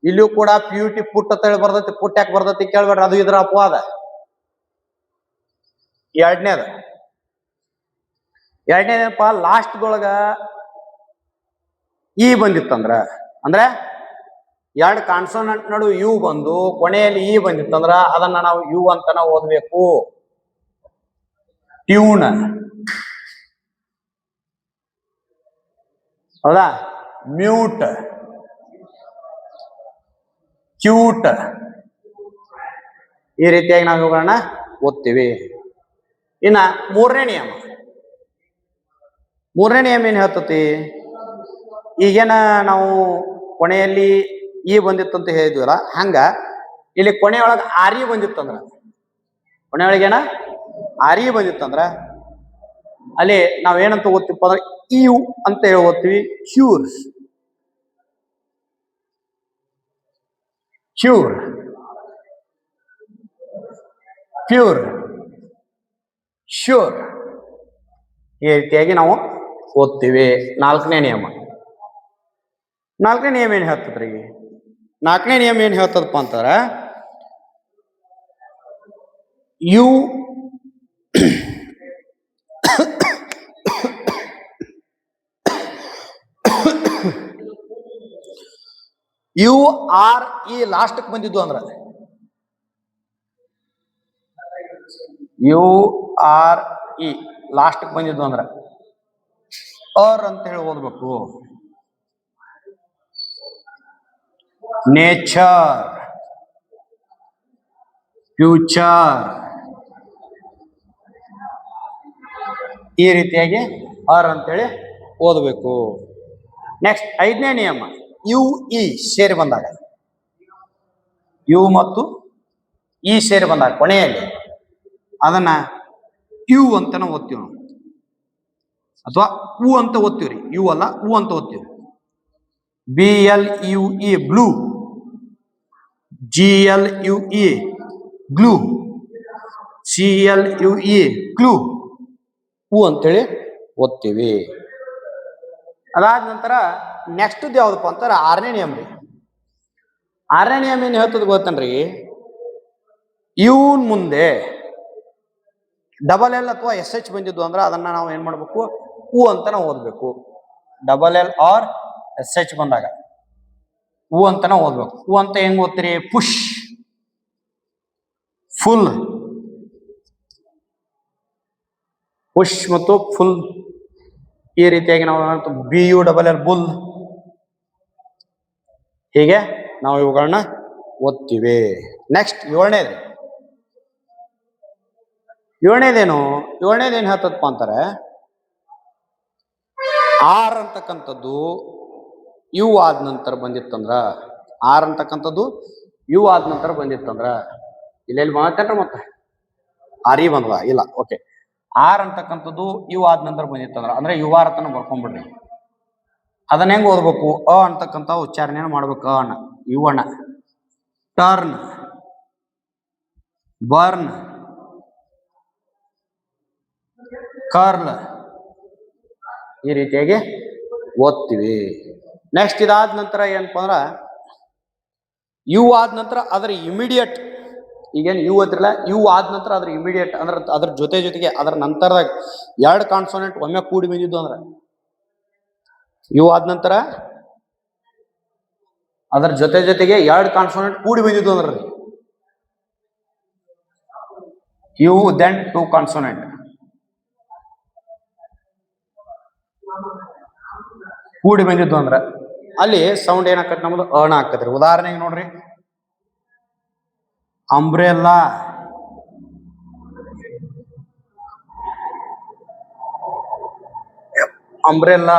ಇಲ್ಲೂ ಕೂಡ PUT ಪುಟ್ ಅಂತ ಹೇಳಿ ಬರ್ತೈತಿ. ಪುಟ್ ಯಾಕೆ ಬರ್ತೈತಿ ಕೇಳ್ಬೇಡ್ರಿ, ಅದು ಇದ್ರ ಅಪವಾದ. ಎರಡನೇದಪ್ಪ, ಲಾಸ್ಟ್ದೊಳಗ ಇ ಬಂದಿತ್ತಂದ್ರ, ಅಂದ್ರೆ 2 ಕಾನ್ಸೋನೆಂಟ್ ನಡು ಯು ಬಂದು ಕೊನೆಯಲ್ಲಿ ಇ ಬಂದಿತ್ತಂದ್ರ ಅದನ್ನ ನಾವು ಯು ಅಂತಾನ ಓದ್ಬೇಕು. ಟ್ಯೂನ್, ಹೌದಾ? Mute, cute. ಈ ರೀತಿಯಾಗಿ ನಾವು ಇವುಗಳನ್ನ ಓದ್ತೀವಿ. ಇನ್ನ ಮೂರನೇ ನಿಯಮ. ಮೂರನೇ ನಿಯಮ ಏನ್ ಹೇಳ್ತತಿ? ಈಗೇನ ನಾವು ಕೊನೆಯಲ್ಲಿ ಈ ಬಂದಿತ್ತು ಅಂತ ಹೇಳಿದ್ವಲ್ಲ, ಹಂಗ ಇಲ್ಲಿ ಕೊನೆಯೊಳಗ ಆರಿ ಬಂದಿತ್ತಂದ್ರ, ಕೊನೆಯೊಳಗೇನ ಆರಿ ಬಂದಿತ್ತಂದ್ರ ಅಲ್ಲಿ ನಾವೇನಂತ ಓದ್ತಿಪ್ಪ ಅಂದ್ರೆ ಯು ಅಂತ ಹೇಳಿ ಓದ್ತೀವಿ. Cure, cure, pure, sure. ಈ ರೀತಿಯಾಗಿ ನಾವು ಓದ್ತೀವಿ. 4ನೇ ನಿಯಮ. 4ನೇ ನಿಯಮ ಏನ್ ಹೇಳ್ತದ್ರಿ? 4ನೇ ನಿಯಮ ಏನ್ ಹೇಳ್ತದಪ್ಪ ಅಂತಾರ, ಯು URE ಲಾಸ್ಟ್ಕ್ ಬಂದಿದ್ದು ಅಂದ್ರ, URE ಲಾಸ್ಟ್ಕ್ ಬಂದಿದ್ದು ಅಂದ್ರ ಅರ್ ಅಂತ ಹೇಳಿ ಓದ್ಬೇಕು. Nature, future. ಈ ರೀತಿಯಾಗಿ ಅರ್ ಅಂತೇಳಿ ಓದಬೇಕು. ನೆಕ್ಸ್ಟ್ 5ನೇ ನಿಯಮ. UE ಸೇರಿ ಬಂದಾಗ, ಯು ಮತ್ತು ಇ ಸೇರಿ ಬಂದಾಗ ಕೊನೆಯಲ್ಲಿ ಅದನ್ನ ಯು ಅಂತಾನ ಓದ್ತೀವಿ ನಾವು, ಅಥವಾ ಉ ಅಂತ ಓದ್ತೀವ್ರಿ. ಯು ಅಲ್ಲ, ಉ ಅಂತ ಓದ್ತೀವಿ. BLUE blue, GLUE glue, CLUE clue. ಉ ಅಂತೇಳಿ ಓದ್ತೀವಿ. ಅದಾದ ನಂತರ ನೆಕ್ಸ್ಟ್ ಯಾವ್ದಪ್ಪ ಅಂತಾರ 6ನೇ ನಿಯಮ ರೀ. 6ನೇ ನಿಯಮ ಏನ್ ಹೇಳ್ತದ ಗೊತ್ತನ್ರಿ? ಇವನ್ ಮುಂದೆ ಡಬಲ್ ಎಲ್ ಅಥವಾ ಎಸ್ ಎಚ್ ಬಂದಿದ್ದು ಅಂದ್ರೆ ಅದನ್ನ ನಾವು ಏನ್ ಮಾಡ್ಬೇಕು, ಉ ಅಂತ ನಾವು ಓದ್ಬೇಕು. Double L R S H ಬಂದಾಗ ಉ ಅಂತ ನಾವು ಓದ್ಬೇಕು. ಉ ಅಂತ ಹೆಂಗ್ ಓದ್ತೀರಿ? ಪುಷ್, ಫುಲ್, ಪುಷ್ ಮತ್ತು ಫುಲ್ ಈ ರೀತಿಯಾಗಿ ನಾವು B U double L bull, ಹೀಗೆ ನಾವು ಇವುಗಳನ್ನ ಓದ್ತೀವಿ. ನೆಕ್ಸ್ಟ್ ಏಳನೇದೇನು ಹೇಳ್ತದಪ್ಪ ಅಂತಾರೆ, ಆರ್ ಅಂತಕ್ಕಂಥದ್ದು ಯು ಆದ ನಂತರ ಬಂದಿತ್ತಂದ್ರ, ಆರ್ ಅಂತಕ್ಕಂಥದ್ದು ಯು ಆದ ನಂತರ ಬಂದಿತ್ತಂದ್ರ, ಇಲ್ಲೆಲ್ಲಿ ಮಾತಾಡ್ರ ಮತ್ತೆ ಆರ್ ಇ ಬಂದದ ಇಲ್ಲ. ಓಕೆ, ಆರ್ ಅಂತಕ್ಕಂಥದ್ದು ಯು ಆದ ನಂತರ ಬಂದಿತ್ತಂದ್ರ ಅಂದ್ರೆ ಯು ಆರ್ ಅಂತ ಬರ್ಕೊಂಡ್ಬಿಡ್ರಿ. ಅದನ್ನ ಹೆಂಗ್ ಓದ್ಬೇಕು? ಅ ಅಂತಕ್ಕಂಥ ಉಚ್ಚಾರಣೆಯನ್ನು ಮಾಡ್ಬೇಕು. ಅಣ್ಣ, ಯುವಣ್ಣ, ಟರ್ನ್, ಬರ್ನ್, ಕರ್ಲ್, ಈ ರೀತಿಯಾಗಿ ಓದ್ತೀವಿ. ನೆಕ್ಸ್ಟ್ ಇದಾದ ನಂತರ ಏನಪ್ಪ ಅಂದ್ರ ಯು ಆದ ನಂತರ ಅದರ ಇಮಿಡಿಯೇಟ್, ಈಗೇನು ಯು ಓದ್ರಲ್ಲ, ಯು ಆದ ನಂತರ ಅದ್ರ ಇಮಿಡಿಯೇಟ್ ಅಂದ್ರೆ ಅದ್ರ ಜೊತೆಗೆ ಅದರ ನಂತರದಾಗ ಎರಡು ಕಾನ್ಸೋನೆಂಟ್ ಒಮ್ಮೆ ಕೂಡಿ ಬಂದಿದ್ದು ಅಂದ್ರೆ, ಯು ಆದ ನಂತರ ಅದರ ಜೊತೆಗೆ ಎರಡು ಕಾನ್ಸೋನೆಂಟ್ ಕೂಡಿ ಬಂದಿದ್ದು ಅಂದ್ರೆ ಯು ದೆನ್ ಟು ಕಾನ್ಸೋನೆಂಟ್ ಕೂಡಿ ಬಂದಿದ್ದು ಅಂದ್ರೆ ಅಲ್ಲಿ ಸೌಂಡ್ ಏನಾಕತ್ ನಮ್ದು ಅಣ ಹಾಕತ್ರಿ. ಉದಾಹರಣೆಗೆ ನೋಡ್ರಿ, ಅಂಬ್ರೆಲ್ಲಾ, ಅಂಬ್ರೆಲ್ಲಾ,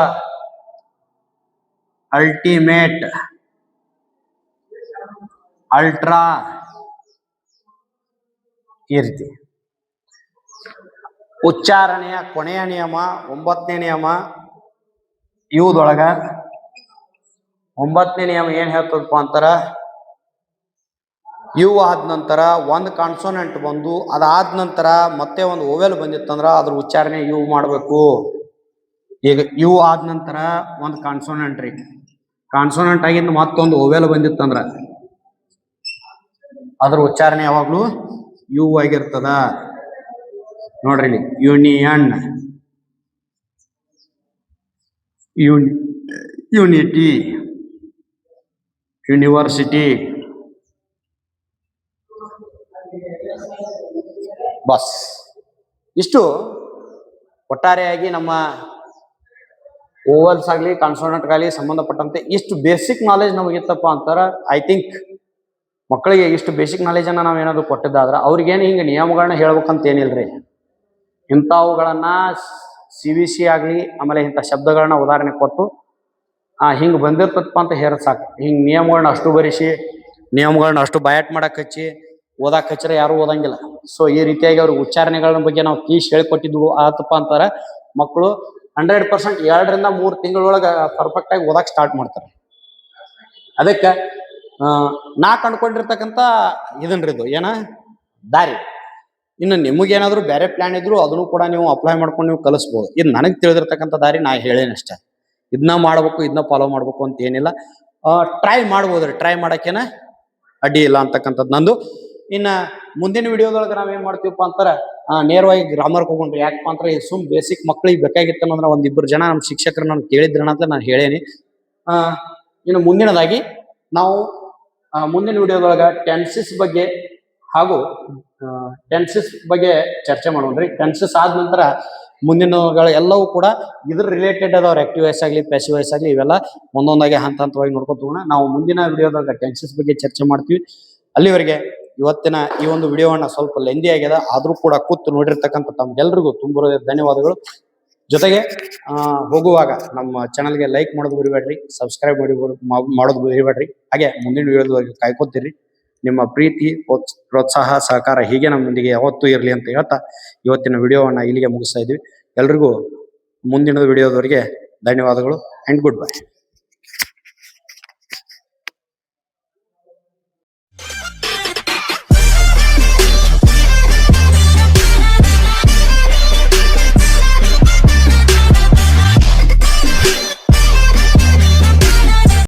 ಅಲ್ಟಿಮೇಟ್, ಅಲ್ಟ್ರಾ, ಈ ರೀತಿ. ಉಚ್ಚಾರಣೆಯ ಕೊನೆಯ ನಿಯಮ 9ನೇ ನಿಯಮ, ಇವುದೊಳಗ 9ನೇ ನಿಯಮ ಏನ್ ಹೇಳ್ತದಪ್ಪ ಅಂತಾರ, ಯು ಆದ ನಂತರ ಒಂದು ಕಾನ್ಸೋನೆಂಟ್ ಬಂದು ಅದಾದ ನಂತರ ಮತ್ತೆ ಒಂದು ಓವೆಲ್ ಬಂದಿತ್ತಂದ್ರ ಅದ್ರ ಉಚ್ಚಾರಣೆ ಯು ಮಾಡ್ಬೇಕು. ಈಗ ಯು ಆದ ನಂತರ ಒಂದು ಕಾನ್ಸೋನೆಂಟ್ ರೀ, ಕಾನ್ಸೋನೆಂಟ್ ಆಗಿಂದ ಮತ್ತೊಂದು ಓವೆಲ್ ಬಂದಿತ್ತಂದ್ರ ಅದ್ರ ಉಚ್ಚಾರಣೆ ಯಾವಾಗ್ಲೂ ಯು ಆಗಿರ್ತದ. ನೋಡ್ರಿ ಇಲ್ಲಿ, ಯೂನಿಯನ್, ಯೂನಿಟಿ, ಯೂನಿವರ್ಸಿಟಿ, ಬಸ್. ಇಷ್ಟು ಒಟ್ಟಾರೆಯಾಗಿ ನಮ್ಮ ಓವಲ್ಸ್ ಆಗಲಿ ಕಾನ್ಸೋನೆಂಟ್ಗಾಗಲಿ ಸಂಬಂಧಪಟ್ಟಂತೆ ಇಷ್ಟು ಬೇಸಿಕ್ ನಾಲೆಜ್ ನಮಗಿತ್ತಪ್ಪ ಅಂತಾರ. ಐ ಥಿಂಕ್ ಮಕ್ಕಳಿಗೆ ಇಷ್ಟು ಬೇಸಿಕ್ ನಾಲೆಜ್ ಅನ್ನ ನಾವ್ ಏನಾದ್ರು ಕೊಟ್ಟಿದ್ದಾದ್ರ ಅವ್ರಿಗೇನು ಹಿಂಗೆ ನಿಯಮಗಳನ್ನ ಹೇಳ್ಬೇಕಂತ ಏನಿಲ್ರಿ. ಇಂಥವುಗಳನ್ನ CVC ಆಗ್ಲಿ ಆಮೇಲೆ ಇಂಥ ಶಬ್ದಗಳನ್ನ ಉದಾಹರಣೆ ಕೊಟ್ಟು ಹಿಂಗೆ ಬಂದಿರ್ತಪ್ಪ ಅಂತ ಹೇರ ಸಾಕು. ಹಿಂಗೆ ನಿಯಮಗಳನ್ನ ಅಷ್ಟು ಬರಿಸಿ, ನಿಯಮಗಳನ್ನ ಅಷ್ಟು ಬಯಾಟ್ ಮಾಡಕ್ ಹಚ್ಚಿ ಓದಾಕ್ ಹಚ್ಚಿರ ಯಾರು ಓದಂಗಿಲ್ಲ. ಸೊ ಈ ರೀತಿಯಾಗಿ ಅವ್ರಿಗೆ ಉಚ್ಚಾರಣೆಗಳ ಬಗ್ಗೆ ನಾವು ತೀಸ್ ಹೇಳ್ಕೊಟ್ಟಿದ್ವು ಆತಪ್ಪ ಅಂತಾರ ಮಕ್ಕಳು 100% 2 ರಿಂದ 3 ತಿಂಗಳೊಳಗ ಪರ್ಫೆಕ್ಟ್ ಆಗಿ ಓದಾಕ್ ಸ್ಟಾರ್ಟ್ ಮಾಡ್ತಾರೆ. ಅದಕ್ಕೆ ನಾ ಕಂಡ್ಕೊಂಡಿರ್ತಕ್ಕಂಥ ಇದನ್ರಿ ಇದು ಏನ ದಾರಿ. ಇನ್ನು ನಿಮಗೇನಾದ್ರು ಬೇರೆ ಪ್ಲಾನ್ ಇದ್ರು ಅದನ್ನು ಕೂಡ ನೀವು ಅಪ್ಲೈ ಮಾಡ್ಕೊಂಡು ನೀವು ಕಲಿಸ್ಬೋದು. ಇದು ನನಗೆ ತಿಳಿದಿರ್ತಕ್ಕಂಥ ದಾರಿ ನಾ ಹೇಳೇನಷ್ಟೇ. ಇದನ್ನ ಮಾಡ್ಬೇಕು, ಇದನ್ನ ಫಾಲೋ ಮಾಡ್ಬೇಕು ಅಂತ ಏನಿಲ್ಲ. ಟ್ರೈ ಮಾಡ್ಬೋದ್ರಿ, ಟ್ರೈ ಮಾಡಕ್ಕೇನ ಅಡ್ಡಿ ಇಲ್ಲ ಅಂತಕ್ಕಂಥದ್ದು ನಂದು. ಇನ್ನ ಮುಂದಿನ ವಿಡಿಯೋದೊಳಗೆ ನಾವೇನ್ ಮಾಡ್ತೀವಪ್ಪ ಅಂತಾರ ನೇರವಾಗಿ ಗ್ರಾಮರ್ ಹೋಗ್ಕೊಂಡ್ರಿ. ಯಾಕಪ್ಪ ಅಂತಾರೆ ಇದು ಸುಮ್ ಬೇಸಿಕ್ ಮಕ್ಳಿಗೆ ಬೇಕಾಗಿತ್ತು ಅಂದ್ರೆ ಒಂದಿಬ್ಬರು ಜನ ನಮ್ಮ ಶಿಕ್ಷಕರು ನಾನು ಕೇಳಿದ್ರಣ ಅಂತ ನಾನು ಹೇಳೇನಿ. ಇನ್ನು ಮುಂದಿನದಾಗಿ ನಾವು ಮುಂದಿನ ವಿಡಿಯೋದೊಳಗ ಟೆನ್ಸಿಸ್ ಬಗ್ಗೆ ಹಾಗೂ ಟೆನ್ಸಿಸ್ ಬಗ್ಗೆ ಚರ್ಚೆ ಮಾಡೋಣ್ರಿ. ಟೆನ್ಸಿಸ್ ಆದ ನಂತರ ಮುಂದಿನಗಳ ಎಲ್ಲವೂ ಕೂಡ ಇದ್ರ ರಿಲೇಟೆಡ್ ಅದಾವ್ರ. ಆಕ್ಟಿವ್ ವಾಯ್ಸ್ ಆಗಲಿ ಪ್ಯಾಸಿವ್ ವಾಯ್ಸ್ ಆಗಲಿ ಇವೆಲ್ಲ ಒಂದೊಂದಾಗಿ ಹಂತವಾಗಿ ನೋಡ್ಕೊತ ಹೋಗೋಣ. ನಾವು ಮುಂದಿನ ವಿಡಿಯೋದಾಗ ಟೆನ್ಸಿಸ್ ಬಗ್ಗೆ ಚರ್ಚೆ ಮಾಡ್ತೀವಿ. ಅಲ್ಲಿವರೆಗೆ ಇವತ್ತಿನ ಈ ಒಂದು ವಿಡಿಯೋವನ್ನ ಸ್ವಲ್ಪ ಲೆಂದಿ ಆಗ್ಯದ, ಆದ್ರೂ ಕೂಡ ಕೂತು ನೋಡಿರ್ತಕ್ಕಂಥ ತಮ್ಗೆಲ್ರಿಗೂ ತುಂಬ ಧನ್ಯವಾದಗಳು. ಜೊತೆಗೆ ಹೋಗುವಾಗ ನಮ್ಮ ಚಾನಲ್ಗೆ ಲೈಕ್ ಮಾಡೋದು ಮರಿಬೇಡ್ರಿ, ಸಬ್ಸ್ಕ್ರೈಬ್ ಮಾಡೋದು ಮರಿಬೇಡ್ರಿ. ಹಾಗೆ ಮುಂದಿನ ವಿಡಿಯೋದವರೆಗೆ ಕಾಯ್ಕೋತೀರಿ. ನಿಮ್ಮ ಪ್ರೀತಿ ಪ್ರೋತ್ಸಾಹ ಸಹಕಾರ ಹೀಗೆ ನಮ್ಮೊಂದಿಗೆ ಯಾವತ್ತೂ ಇರಲಿ ಅಂತ ಹೇಳ್ತಾ ಇವತ್ತಿನ ವಿಡಿಯೋವನ್ನ ಇಲ್ಲಿಗೆ ಮುಗಿಸ್ತಾ ಇದ್ವಿ. ಎಲ್ರಿಗೂ ಮುಂದಿನ ವಿಡಿಯೋದವರೆಗೆ ಧನ್ಯವಾದಗಳು ಅಂಡ್ ಗುಡ್ ಬೈ.